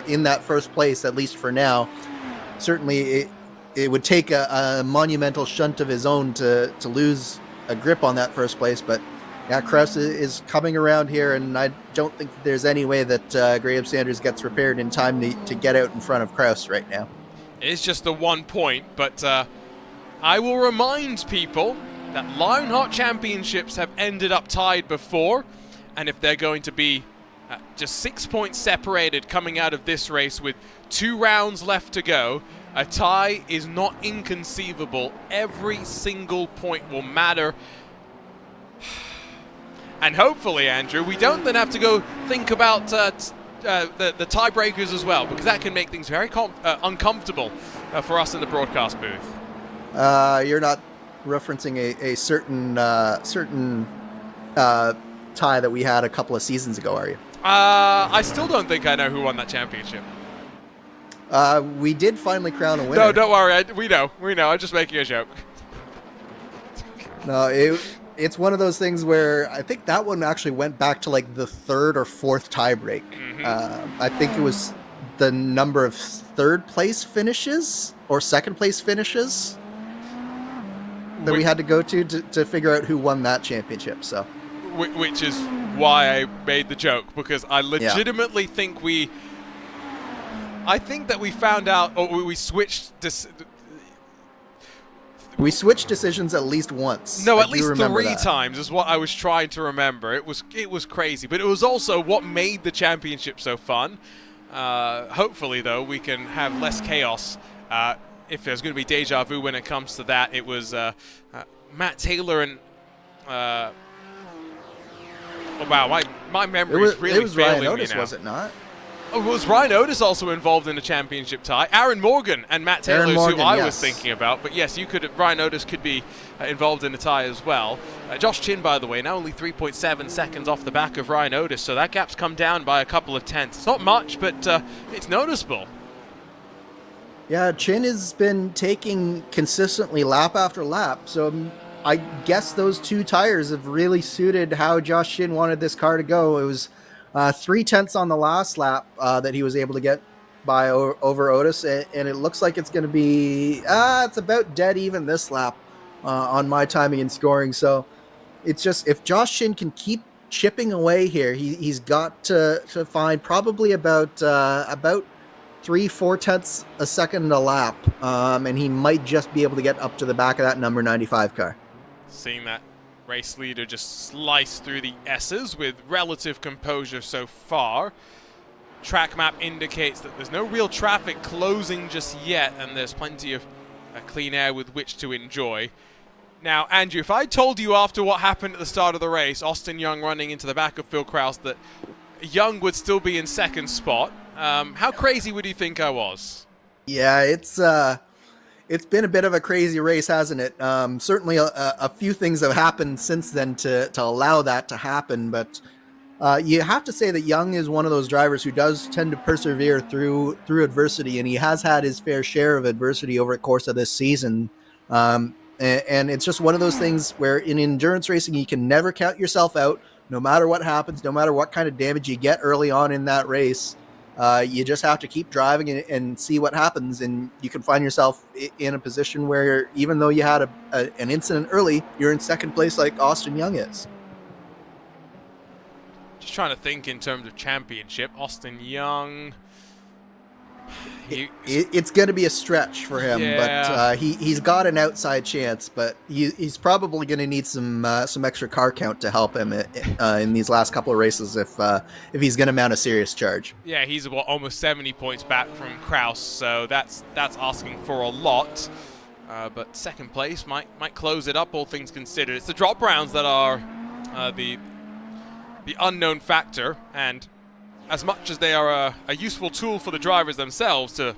in that first place, at least for now. Certainly, it would take a monumental shunt of his own to lose a grip on that first place, but yeah, Krause is coming around here, and I don't think there's any way that Graham Sanders gets repaired in time to get out in front of Krause right now. It is just the 1 point, but I will remind people that Lionheart championships have ended up tied before, and if they're going to be just 6 points separated coming out of this race with 2 rounds left to go, a tie is not inconceivable. Every single point will matter. And hopefully, Andrew, we don't then have to go think about the tiebreakers as well, because that can make things very uncomfortable for us in the broadcast booth. You're not referencing a certain tie that we had a couple of seasons ago, are you? I still don't think I know who won that championship. We did finally crown a winner. No, don't worry. We know. I'm just making a joke. No, it's one of those things where I think that one actually went back to like the 3rd or 4th tiebreak. I think it was the number of 3rd place finishes or 2nd place finishes that we had to go to figure out who won that championship. So, which is why I made the joke, because I legitimately think I think that we found out, or we switched. We switched decisions at least once. No, at least 3 times is what I was trying to remember. It was crazy, but it was also what made the championship so fun. Hopefully, though, we can have less chaos. If there's going to be deja vu when it comes to that, it was Matt Taylor and. Oh, wow, my memory is really failing Ryan Otis, me now. Was it not? Oh, was Ryan Otis also involved in the championship tie? Aaron Morgan and Matt Taylor is who I was thinking about. But yes, Ryan Otis could be involved in the tie as well. Josh Chin, by the way, now only 3.7 seconds off the back of Ryan Otis, so that gap's come down by a couple of tenths. It's not much, but it's noticeable. Yeah, Chin has been taking consistently lap after lap, so I guess those 2 tires have really suited how Josh Chin wanted this car to go. It was 3 tenths on the last lap that he was able to get by over Otis, and it looks like it's going to be it's about dead even this lap on my timing and scoring. So it's just, if Josh Chin can keep chipping away here, he's got to find probably about 3-4 tenths a second a lap, and he might just be able to get up to the back of that number 95 car. Seeing that race leader just slice through the S's with relative composure so far. track map indicates that there's no real traffic closing just yet, and there's plenty of clean air with which to enjoy. Now, Andrew, if I told you after what happened at the start of the race, Austin Young running into the back of Phil Kraus, that Young would still be in second spot, how crazy would you think I was? Yeah, it's been a bit of a crazy race, hasn't it? Certainly a few things have happened since then to allow that to happen, but you have to say that Young is one of those drivers who does tend to persevere through adversity, and he has had his fair share of adversity over the course of this season. And it's just one of those things where in endurance racing, you can never count yourself out, no matter what happens, no matter what kind of damage you get early on in that race. You just have to keep driving and see what happens, and you can find yourself in a position where even though you had an incident early, you're in second place like Austin Young is. Just trying to think in terms of championship. Austin Young... It's going to be a stretch for him, but he's got an outside chance. But he's probably going to need some extra car count to help him in these last couple of races if he's going to mount a serious charge. Yeah, he's almost 70 points back from Kraus, so that's asking for a lot. But second place might close it up, all things considered. It's the drop rounds that are the unknown factor, and as much as they are a useful tool for the drivers themselves to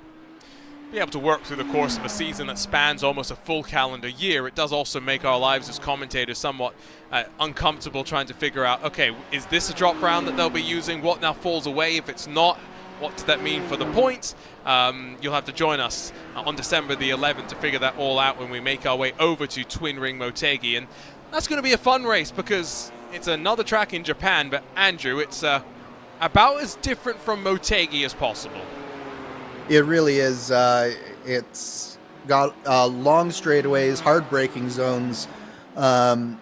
be able to work through the course of a season that spans almost a full calendar year, it does also make our lives as commentators somewhat uncomfortable trying to figure out, okay, is this a drop round that they'll be using? What now falls away? If it's not, what does that mean for the points? You'll have to join us on December the 11th to figure that all out when we make our way over to Twin Ring Motegi. And that's going to be a fun race because it's another track in Japan, but Andrew, it's about as different from Motegi as possible. It really is. It's got long straightaways, hard braking zones. The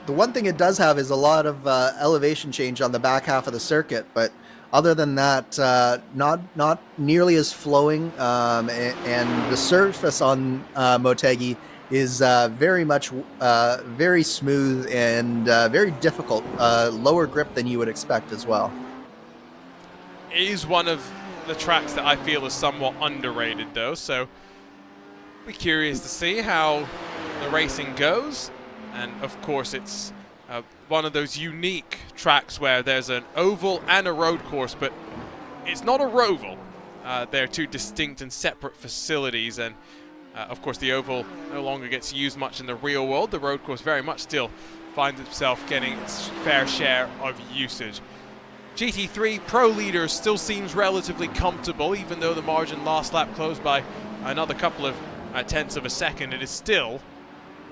one thing it does have is a lot of elevation change on the back half of the circuit, but other than that, not nearly as flowing. And the surface on Motegi is very smooth and very difficult, lower grip than you would expect as well. It is one of the tracks that I feel is somewhat underrated though, so we're curious to see how the racing goes. And of course it's one of those unique tracks where there's an oval and a road course, but it's not a roval. They're two distinct and separate facilities, and of course, the oval no longer gets used much in the real world. The road course very much still finds itself getting its fair share of usage. GT3 Pro Leader still seems relatively comfortable, even though the margin last lap closed by another couple of tenths of a second. It is still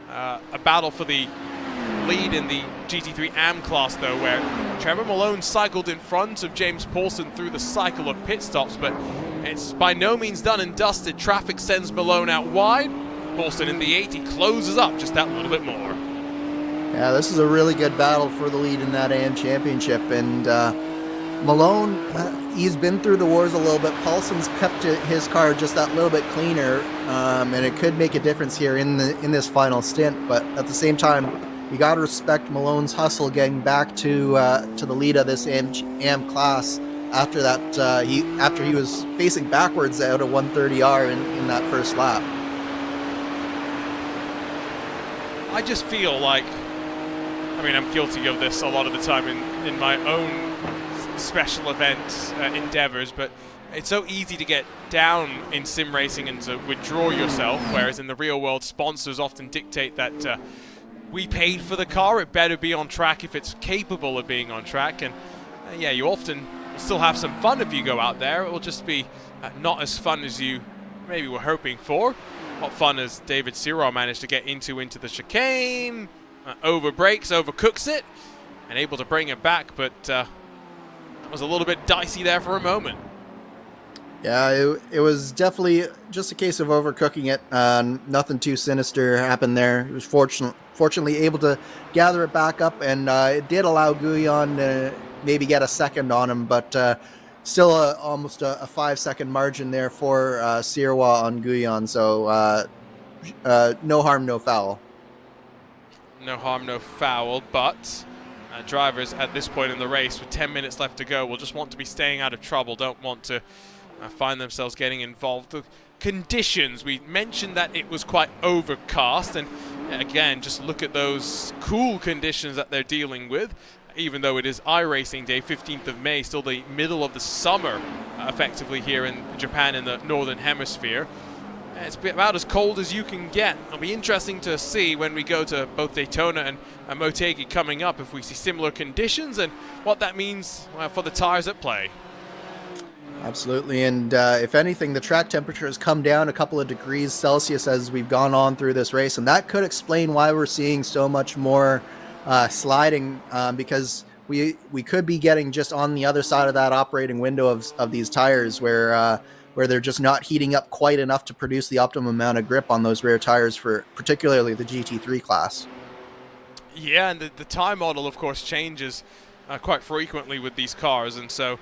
a battle for the lead in the GT3 AM class, though, where Trevor Malone cycled in front of James Paulson through the cycle of pit stops, but it's by no means done and dusted. Traffic sends Malone out wide. Paulson in the 80 closes up just that little bit more. Yeah, this is a really good battle for the lead in that AM championship, and Malone, he's been through the wars a little bit. Paulson's kept his car just that little bit cleaner, and it could make a difference here in this final stint. But at the same time, you got to respect Malone's hustle getting back to the lead of this AM class after that. After he was facing backwards out of 130R in that first lap. I just feel like, I mean, I'm guilty of this a lot of the time in my own special event endeavors, but it's so easy to get down in sim racing and to withdraw yourself, whereas in the real world, sponsors often dictate that we paid for the car, it better be on track if it's capable of being on track. And yeah, you often still have some fun if you go out there. It will just be not as fun as you maybe were hoping for. What fun as David Sirot managed to get into the chicane, over brakes, overcooks it, and able to bring it back, but that was a little bit dicey there for a moment. Yeah, it was definitely just a case of overcooking it. Nothing too sinister happened there. He was fortunately able to gather it back up, and it did allow Guyon to maybe get a second on him, but still almost a 5-second margin there for Sirois on Guyon. So no harm, no foul. No harm, no foul, but drivers at this point in the race with 10 minutes left to go will just want to be staying out of trouble, don't want to find themselves getting involved. The conditions, we mentioned that it was quite overcast, and again, just look at those cool conditions that they're dealing with. Even though it is iRacing Day, 15th of May, still the middle of the summer, effectively here in Japan in the Northern Hemisphere. It's about as cold as you can get. It'll be interesting to see when we go to both Daytona and Motegi coming up, if we see similar conditions and what that means for the tires at play. Absolutely, and if anything, the track temperature has come down a couple of degrees Celsius as we've gone on through this race, and that could explain why we're seeing so much more sliding, because we could be getting just on the other side of that operating window of these tires where they're just not heating up quite enough to produce the optimum amount of grip on those rear tires for particularly the GT3 class. Yeah, and the tire model, of course, changes quite frequently with these cars, and so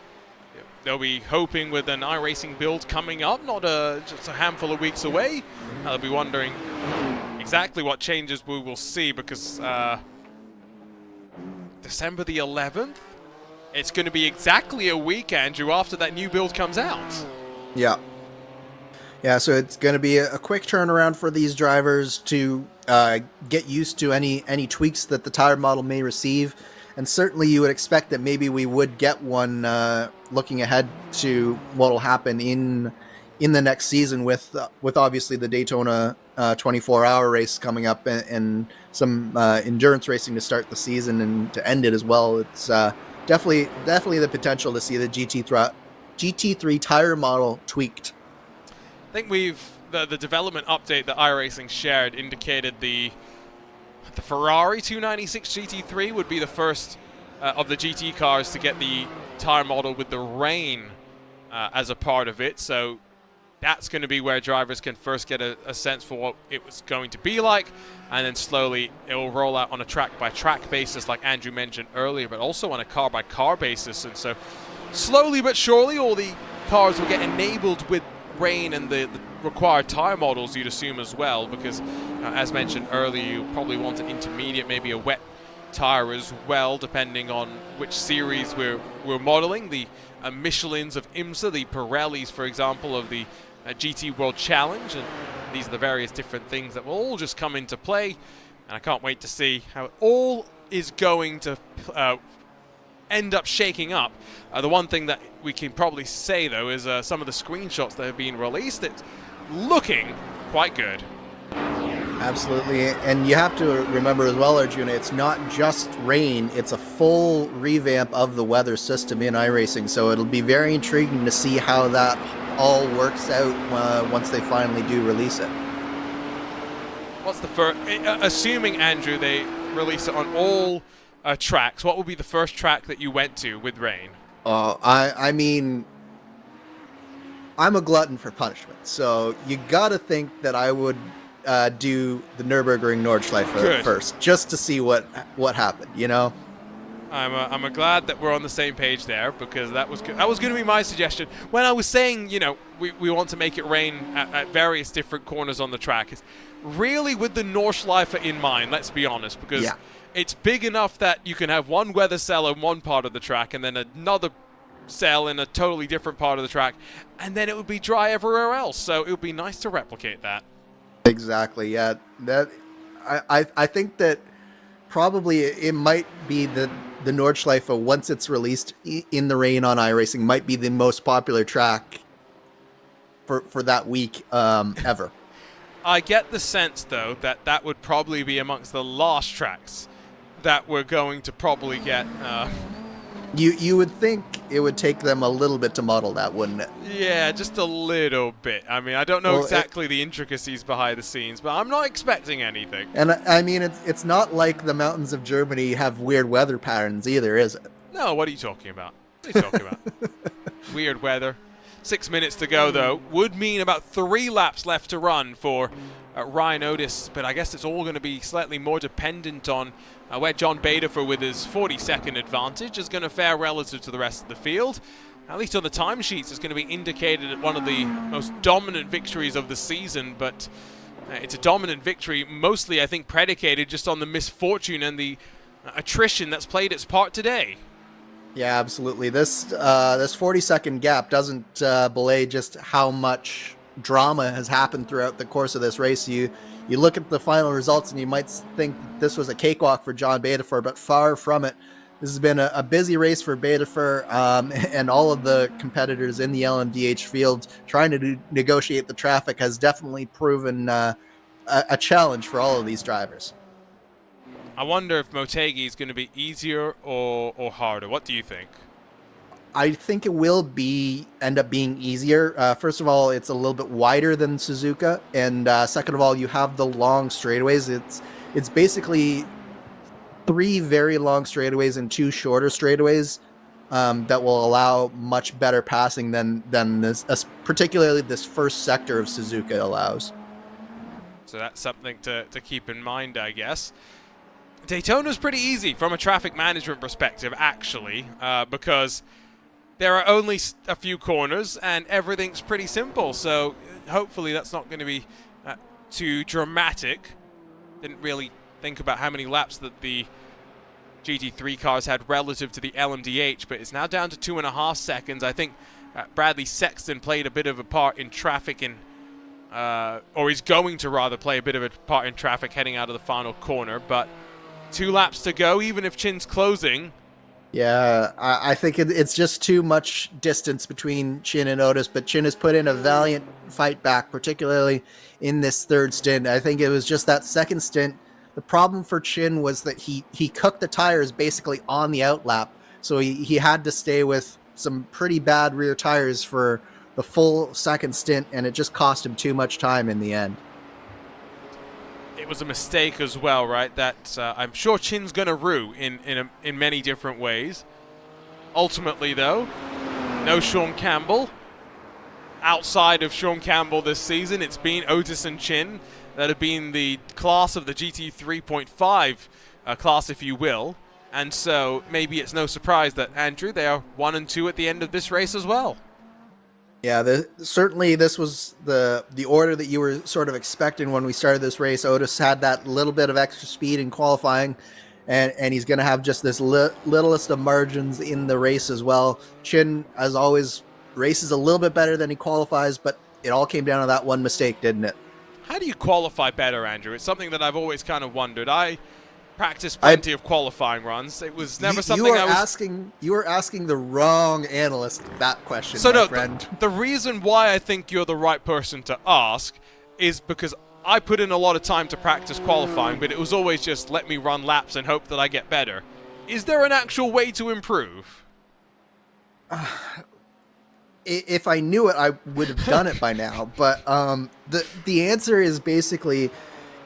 they'll be hoping with an iRacing build coming up, not just a handful of weeks away. They'll be wondering exactly what changes we will see, because December the 11th, it's going to be exactly a week, Andrew, after that new build comes out. Yeah, so it's going to be a quick turnaround for these drivers to get used to any tweaks that the tire model may receive. And certainly you would expect that maybe we would get one looking ahead to what will happen in the next season with obviously the Daytona 24-hour race coming up and some endurance racing to start the season and to end it as well. It's definitely the potential to see the GT3 tire model tweaked. I think the development update that iRacing shared indicated the Ferrari 296 GT3 would be the first of the GT cars to get the tire model with the rain as a part of it. So that's going to be where drivers can first get a sense for what it was going to be like, and then slowly it will roll out on a track-by-track basis, like Andrew mentioned earlier, but also on a car-by-car basis. And so slowly but surely all the cars will get enabled with rain and the required tire models, you'd assume, as well, because as mentioned earlier, you probably want an intermediate, maybe a wet tire as well, depending on which series we're modeling. The Michelins of IMSA, the Pirellis, for example, of the GT World Challenge, and these are the various different things that will all just come into play, and I can't wait to see how it all is going to end up shaking up. The one thing that we can probably say, though, is some of the screenshots that have been released, it's looking quite good. Absolutely, and you have to remember as well, Arjuna, it's not just rain, it's a full revamp of the weather system in iRacing, so it'll be very intriguing to see how that all works out once they finally do release it. What's the first, assuming, Andrew, they release it on all tracks, what would be the first track that you went to with rain? I mean, I'm a glutton for punishment, so you gotta think that I would do the Nürburgring Nordschleife first, just to see what happened, you know? I'm glad that we're on the same page there, because that was going to be my suggestion when I was saying, you know, we want to make it rain at various different corners on the track. It's really with the Nordschleife in mind, let's be honest, because it's big enough that you can have one weather cell in one part of the track and then another cell in a totally different part of the track, and then it would be dry everywhere else. So it would be nice to replicate that. Exactly. Yeah. That I think that probably it might be the Nordschleife, once it's released in the rain on iRacing, might be the most popular track for that week ever. I get the sense, though, that would probably be amongst the last tracks that we're going to probably get. You would think it would take them a little bit to model that, wouldn't it? Yeah, just a little bit. I mean, I don't know exactly the intricacies behind the scenes, but I'm not expecting anything. And I mean, it's not like the mountains of Germany have weird weather patterns either, is it? No, what are you talking about? What are you talking about? Weird weather. 6 minutes to go, though. Would mean about 3 laps left to run for Ryan Otis, but I guess it's all going to be slightly more dependent on where John Baderfer, with his 40-second advantage, is going to fare relative to the rest of the field. At least on the timesheets, it's going to be indicated at one of the most dominant victories of the season, but it's a dominant victory, mostly, I think, predicated just on the misfortune and the attrition that's played its part today. Yeah, absolutely. This 40-second gap doesn't belay just how much drama has happened throughout the course of this race. You look at the final results and you might think this was a cakewalk for John Bettifer, but far from it. This has been a busy race for Bettifer and all of the competitors in the LMDH field. Trying to negotiate the traffic has definitely proven a challenge for all of these drivers. I wonder if Motegi is going to be easier or harder. What do you think? I think it will end up being easier. First of all, it's a little bit wider than Suzuka, and second of all, you have the long straightaways. It's basically 3 very long straightaways and 2 shorter straightaways that will allow much better passing than this, particularly this first sector of Suzuka allows. So that's something to keep in mind, I guess. Daytona's pretty easy from a traffic management perspective, actually, because there are only a few corners and everything's pretty simple. So hopefully that's not going to be too dramatic. Didn't really think about how many laps that the GT3 cars had relative to the LMDH, but it's now down to 2.5 seconds. I think Bradley Sexton played a bit of a part in traffic or he's going to rather play a bit of a part in traffic heading out of the final corner, but 2 laps to go, even if Chin's closing. Yeah, I think it's just too much distance between Chin and Otis, but Chin has put in a valiant fight back, particularly in this third stint. I think it was just that second stint. The problem for Chin was that he cooked the tires basically on the outlap, so he had to stay with some pretty bad rear tires for the full second stint, and it just cost him too much time in the end. It was a mistake as well, right? That I'm sure Chin's going to rue in many different ways. Ultimately, though, no Sean Campbell. Outside of Sean Campbell this season, it's been Otis and Chin that have been the class of the GT 3.5 class, if you will. And so maybe it's no surprise that, Andrew, they are 1 and 2 at the end of this race as well. Yeah, certainly this was the order that you were sort of expecting when we started this race. Otis had that little bit of extra speed in qualifying, and he's going to have just this littlest of margins in the race as well. Chin, as always, races a little bit better than he qualifies, but it all came down to that one mistake, didn't it? How do you qualify better, Andrew? It's something that I've always kind of wondered. I practiced plenty of qualifying runs. It was never something I was... You are asking the wrong analyst that question, so my friend. The reason why I think you're the right person to ask is because I put in a lot of time to practice qualifying, but it was always just let me run laps and hope that I get better. Is there an actual way to improve? If I knew it, I would have done it by now. But the answer is basically...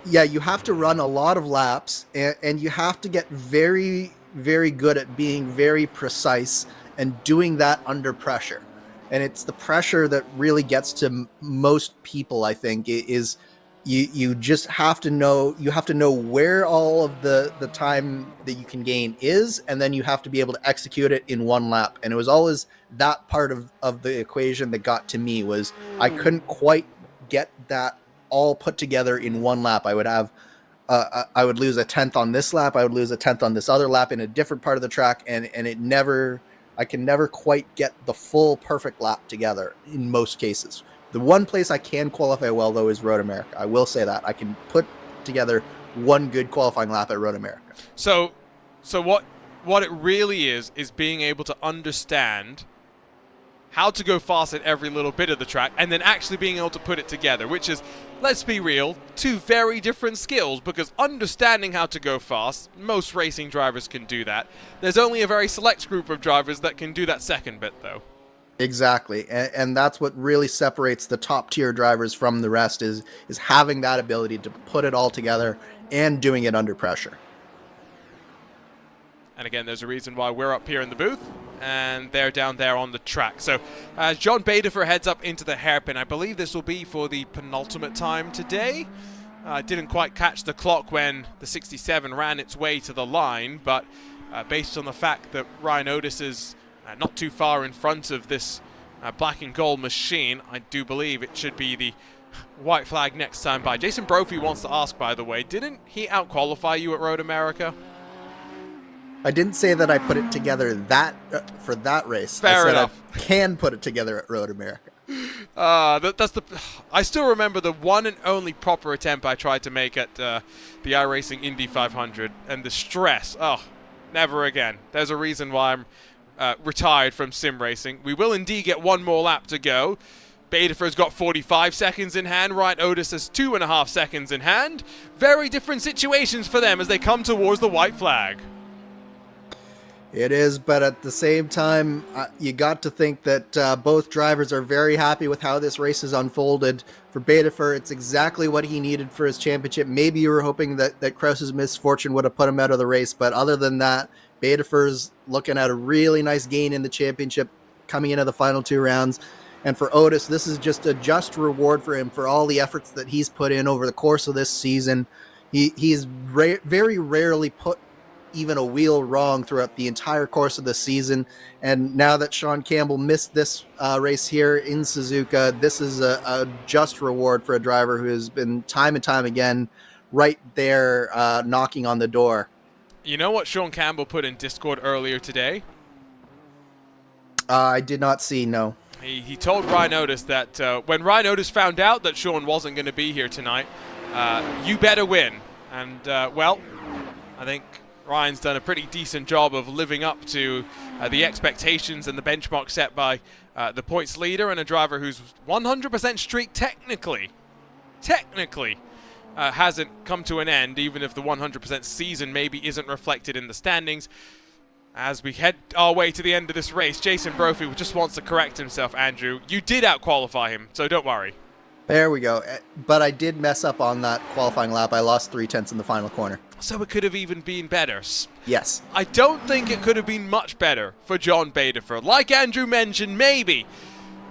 Yeah, you have to run a lot of laps, and you have to get very, very good at being very precise and doing that under pressure. And it's the pressure that really gets to most people, I think, is you just have to know, where all of the time that you can gain is, and then you have to be able to execute it in one lap. And it was always that part of the equation that got to me, was I couldn't quite get that all put together in one lap. I would have I would lose a 10th on this lap, I would lose a 10th on this other lap in a different part of the track, and I can never quite get the full perfect lap together in most cases. The one place I can qualify well, though, is Road America. I will say that I can put together one good qualifying lap at Road America. So what it really is being able to understand how to go fast at every little bit of the track, and then actually being able to put it together, which is, let's be real, 2 very different skills, because understanding how to go fast, most racing drivers can do that. There's only a very select group of drivers that can do that second bit, though. Exactly, and that's what really separates the top tier drivers from the rest, is having that ability to put it all together and doing it under pressure. And again, there's a reason why we're up here in the booth and they're down there on the track. So as John Bettifer heads up into the hairpin, I believe this will be for the penultimate time today. I didn't quite catch the clock when the 67 ran its way to the line, but based on the fact that Ryan Otis is not too far in front of this black and gold machine, I do believe it should be the white flag next time by. Jason Brophy wants to ask, by the way, didn't he out-qualify you at Road America? I didn't say that I put it together for that race. Fair enough. I can put it together at Road America. I still remember the one and only proper attempt I tried to make at the iRacing Indy 500, and the stress. Oh, never again. There's a reason why I'm retired from sim racing. We will indeed get one more lap to go. Bedifer's got 45 seconds in hand. Ryan Otis has 2.5 seconds in hand. Very different situations for them as they come towards the white flag. It is, but at the same time, you got to think that both drivers are very happy with how this race has unfolded. For Bedifer, it's exactly what he needed for his championship. Maybe you were hoping that Krause's misfortune would have put him out of the race, but other than that, Bedifer's looking at a really nice gain in the championship coming into the final 2 rounds. And for Otis, this is just a just reward for him for all the efforts that he's put in over the course of this season. He's very rarely put even a wheel wrong throughout the entire course of the season. And now that Sean Campbell missed this race here in Suzuka, this is a just reward for a driver who has been time and time again right there knocking on the door. You know what Sean Campbell put in Discord earlier today? I did not see, no. He told Ryan Otis that when Ryan Otis found out that Sean wasn't going to be here tonight, you better win. And, well, I think Ryan's done a pretty decent job of living up to the expectations and the benchmark set by the points leader and a driver whose 100% streak technically hasn't come to an end, even if the 100% season maybe isn't reflected in the standings. As we head our way to the end of this race, Jason Brophy just wants to correct himself, Andrew. You did out-qualify him, so don't worry. There we go. But I did mess up on that qualifying lap. I lost 0.3 in the final corner. So it could have even been better. Yes. I don't think it could have been much better for John Bedifer. Like Andrew mentioned, maybe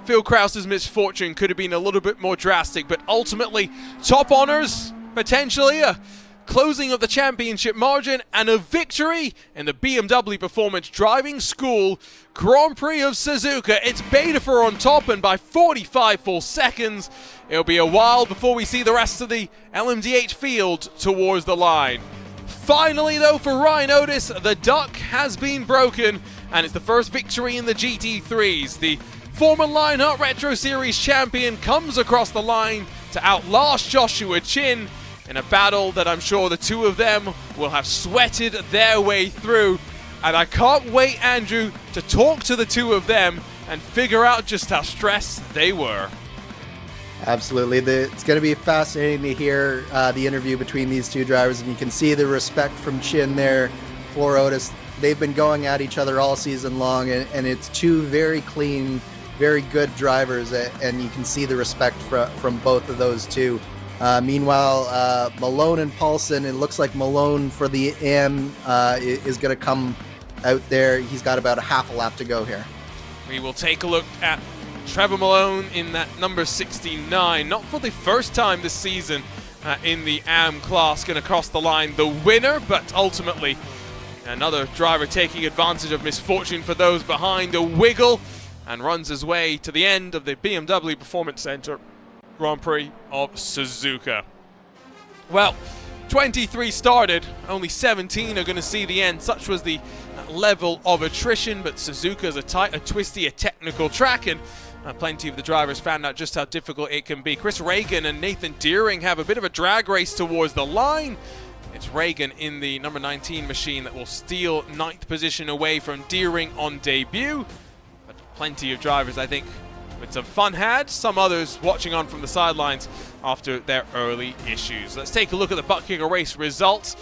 Phil Krause's misfortune could have been a little bit more drastic, but ultimately, top honors, potentially a closing of the championship margin, and a victory in the BMW Performance Driving School Grand Prix of Suzuka. It's Bedifer on top, and by 45 full seconds. It'll be a while before we see the rest of the LMDH field towards the line. Finally, though, for Ryan Otis, the duck has been broken, and it's the first victory in the GT3s. The former Lionheart Retro Series champion comes across the line to outlast Joshua Chin in a battle that I'm sure the two of them will have sweated their way through. And I can't wait, Andrew, to talk to the two of them and figure out just how stressed they were. Absolutely. It's going to be fascinating to hear the interview between these two drivers, and you can see the respect from Chin there for Otis. They've been going at each other all season long, and it's two very clean, very good drivers, and you can see the respect from both of those two. Meanwhile, Malone and Paulson, it looks like Malone for the AM is going to come out there. He's got about a half a lap to go here. We will take a look at Trevor Malone in that number 69, not for the first time this season in the AM class, going to cross the line the winner, but ultimately another driver taking advantage of misfortune for those behind, a wiggle, and runs his way to the end of the BMW Performance Center Grand Prix of Suzuka. Well, 23 started, only 17 are going to see the end. Such was the level of attrition, but Suzuka is a tight, a twisty, a technical track, and plenty of the drivers found out just how difficult it can be. Chris Reagan and Nathan Deering have a bit of a drag race towards the line. It's Reagan in the number 19 machine that will steal 9th position away from Deering on debut. But plenty of drivers, I think, with some fun had, some others watching on from the sidelines after their early issues. Let's take a look at the butt kicker race results.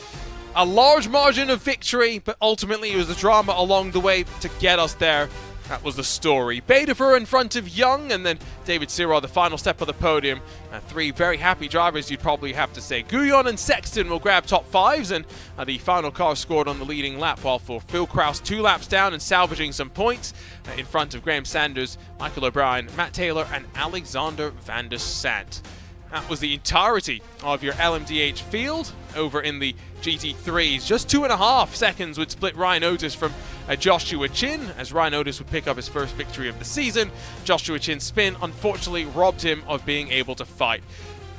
A large margin of victory, but ultimately it was the drama along the way to get us there. That was the story. Bedifer in front of Young, and then David Sirrah, the final step of the podium. Three very happy drivers, you'd probably have to say. Guyon and Sexton will grab top fives, and the final car scored on the leading lap, while for Phil Krause 2 laps down and salvaging some points in front of Graham Sanders, Michael O'Brien, Matt Taylor, and Alexander van der Sant. That was the entirety of your LMDH field over in the GT3s. Just 2.5 seconds would split Ryan Otis from Joshua Chin, as Ryan Otis would pick up his first victory of the season. Joshua Chin's spin unfortunately robbed him of being able to fight.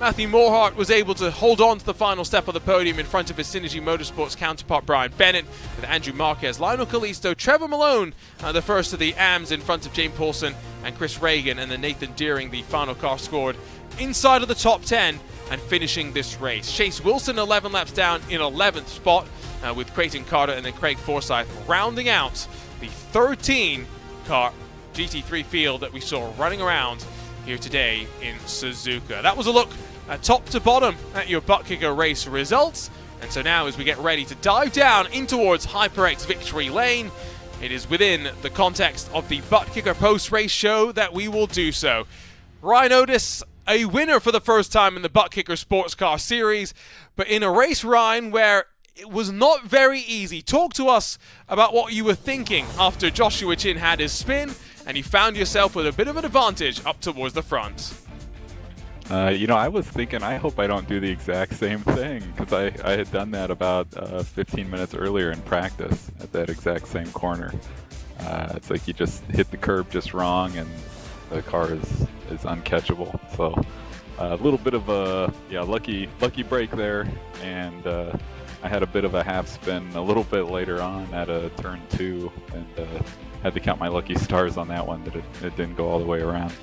Matthew Morhart was able to hold on to the final step of the podium in front of his Synergy Motorsports counterpart Brian Bennett, with Andrew Marquez, Lionel Kalisto, Trevor Malone, the first of the AMs in front of James Paulson and Chris Reagan, and then Nathan Deering, the final car scored inside of the top 10 and finishing this race. Chase Wilson 11 laps down in 11th spot, with Creighton Carter and then Craig Forsyth rounding out the 13 car GT3 field that we saw running around here today in Suzuka. That was a look top to bottom at your butt kicker race results. And so now, as we get ready to dive down in towards HyperX Victory Lane, it is within the context of the butt kicker post-race show that we will do so. Ryan Otis, a winner for the first time in the butt kicker sports car series, but in a race, Ryan, where it was not very easy. Talk to us about what you were thinking after Joshua Chin had his spin and you found yourself with a bit of an advantage up towards the front. I was thinking, I hope I don't do the exact same thing, because I had done that about 15 minutes earlier in practice at that exact same corner. It's like you just hit the curb just wrong and the car is uncatchable. So a little bit of a lucky break there, and I had a bit of a half spin a little bit later on at a turn 2, and had to count my lucky stars on that one that it didn't go all the way around.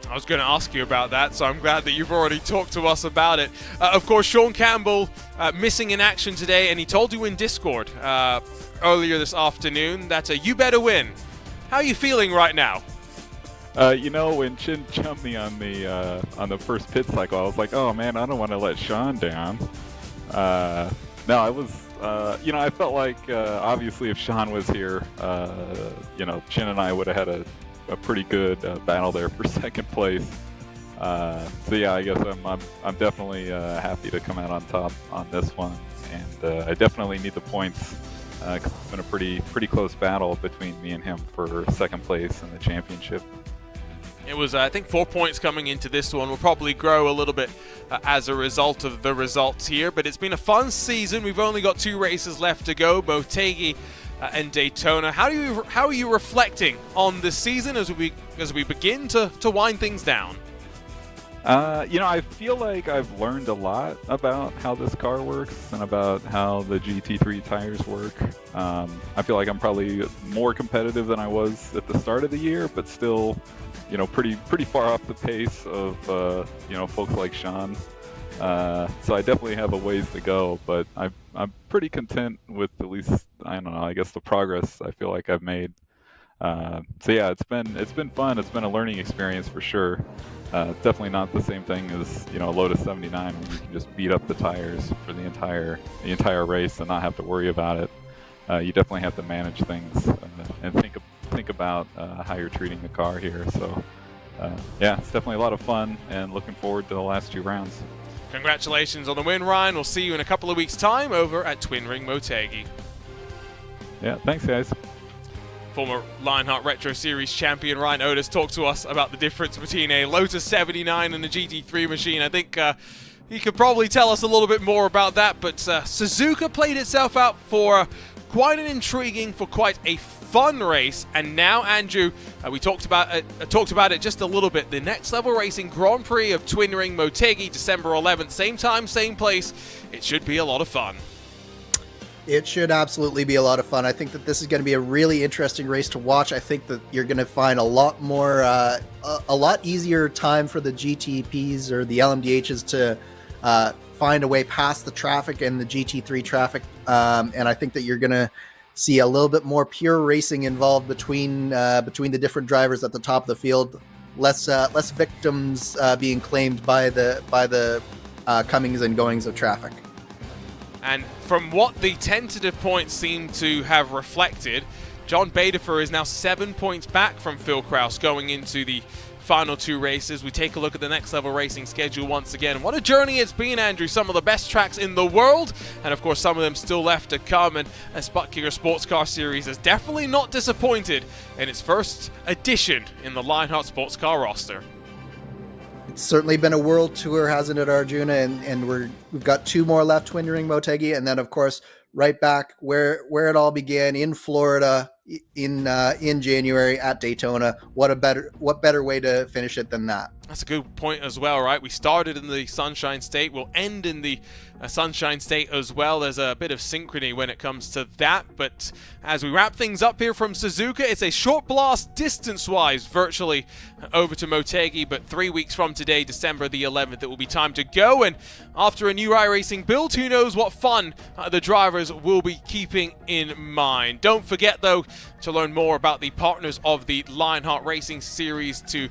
I was going to ask you about that, so I'm glad that you've already talked to us about it. Of course, Sean Campbell missing in action today, and he told you in Discord earlier this afternoon that you better win. How are you feeling right now? When Chin jumped me on the first pit cycle, I was like, oh man, I don't want to let Sean down. No, I was, I felt like obviously if Sean was here, Chin and I would have had a pretty good battle there for second place. So yeah, I guess I'm definitely happy to come out on top on this one, and I definitely need the points because it's been a pretty close battle between me and him for second place in the championship. It was, I think, 4 points coming into this one. Will probably grow a little bit as a result of the results here, but it's been a fun season. We've only got 2 races left to go, both Motegi and Daytona. How are you reflecting on this season as we begin to wind things down? I feel like I've learned a lot about how this car works and about how the GT3 tires work. I feel like I'm probably more competitive than I was at the start of the year, but still, pretty far off the pace of folks like Sean. So I definitely have a ways to go, but I'm pretty content with at least, I guess the progress I feel like I've made. So yeah, it's been fun. It's been a learning experience for sure. It's definitely not the same thing as a Lotus 79 when you can just beat up the tires for the entire race and not have to worry about it. You definitely have to manage things and think about how you're treating the car here. So yeah, it's definitely a lot of fun and looking forward to the last 2 rounds. Congratulations on the win, Ryan. We'll see you in a couple of weeks' time over at Twin Ring Motegi. Yeah, thanks guys. Former Lionheart Retro Series champion Ryan Otis talked to us about the difference between a Lotus 79 and a GT3 machine. I think he could probably tell us a little bit more about that, but Suzuka played itself out for quite an intriguing, for quite a fun race. And now, Andrew, we talked about it just a little bit. The Next Level Racing Grand Prix of Twin Ring Motegi, December 11th, same time, same place. It should be a lot of fun. It should absolutely be a lot of fun. I think that this is going to be a really interesting race to watch. I think that you're going to find a lot more, a lot easier time for the GTPs or the LMDHs to find a way past the traffic and the GT3 traffic. And I think that you're going to see a little bit more pure racing involved between the different drivers at the top of the field. Less victims being claimed by the comings and goings of traffic. And from what the tentative points seem to have reflected, John Badefer is now 7 points back from Phil Kraus going into the final 2 races. We take a look at the Next Level Racing schedule once again. What a journey it's been, Andrew. Some of the best tracks in the world, and of course some of them still left to come. And a Butt Kicker Sports Car Series has definitely not disappointed in its first edition in the Lionheart Sports Car roster. It's certainly been a world tour, hasn't it, Arjuna? And we've got 2 more left, Twin Ring Motegi, and then of course right back where it all began in Florida in January at Daytona. What better way to finish it than that? That's a good point as well, right? We started in the Sunshine State, we'll end in the Sunshine State as well. There's a bit of synchrony when it comes to that, but as we wrap things up here from Suzuka, it's a short blast distance-wise, virtually over to Motegi, but 3 weeks from today, December the 11th, it will be time to go, and after a new iRacing build, who knows what fun the drivers will be keeping in mind. Don't forget, though, to learn more about the partners of the Lionheart Racing Series, to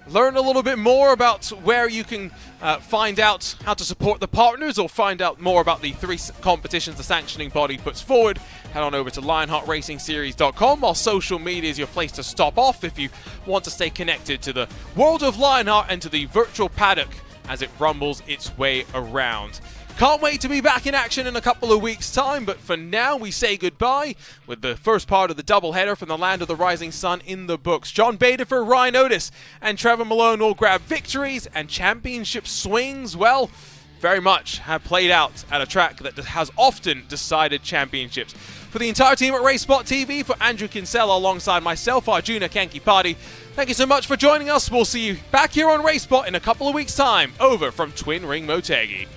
learn a little bit more about where you can find out how to support the partners, or find out more about the 3 competitions the sanctioning body puts forward. Head on over to LionheartRacingSeries.com, while social media is your place to stop off if you want to stay connected to the world of Lionheart and to the virtual paddock as it rumbles its way around. Can't wait to be back in action in a couple of weeks' time, but for now we say goodbye with the first part of the doubleheader from the Land of the Rising Sun in the books. John Baderford, Ryan Otis, and Trevor Malone will grab victories, and championship swings, well, very much have played out at a track that has often decided championships. For the entire team at RaceSpotTV, for Andrew Kinsella alongside myself, Arjuna Kankipati, thank you so much for joining us. We'll see you back here on RaceSpot in a couple of weeks' time, over from Twin Ring Motegi.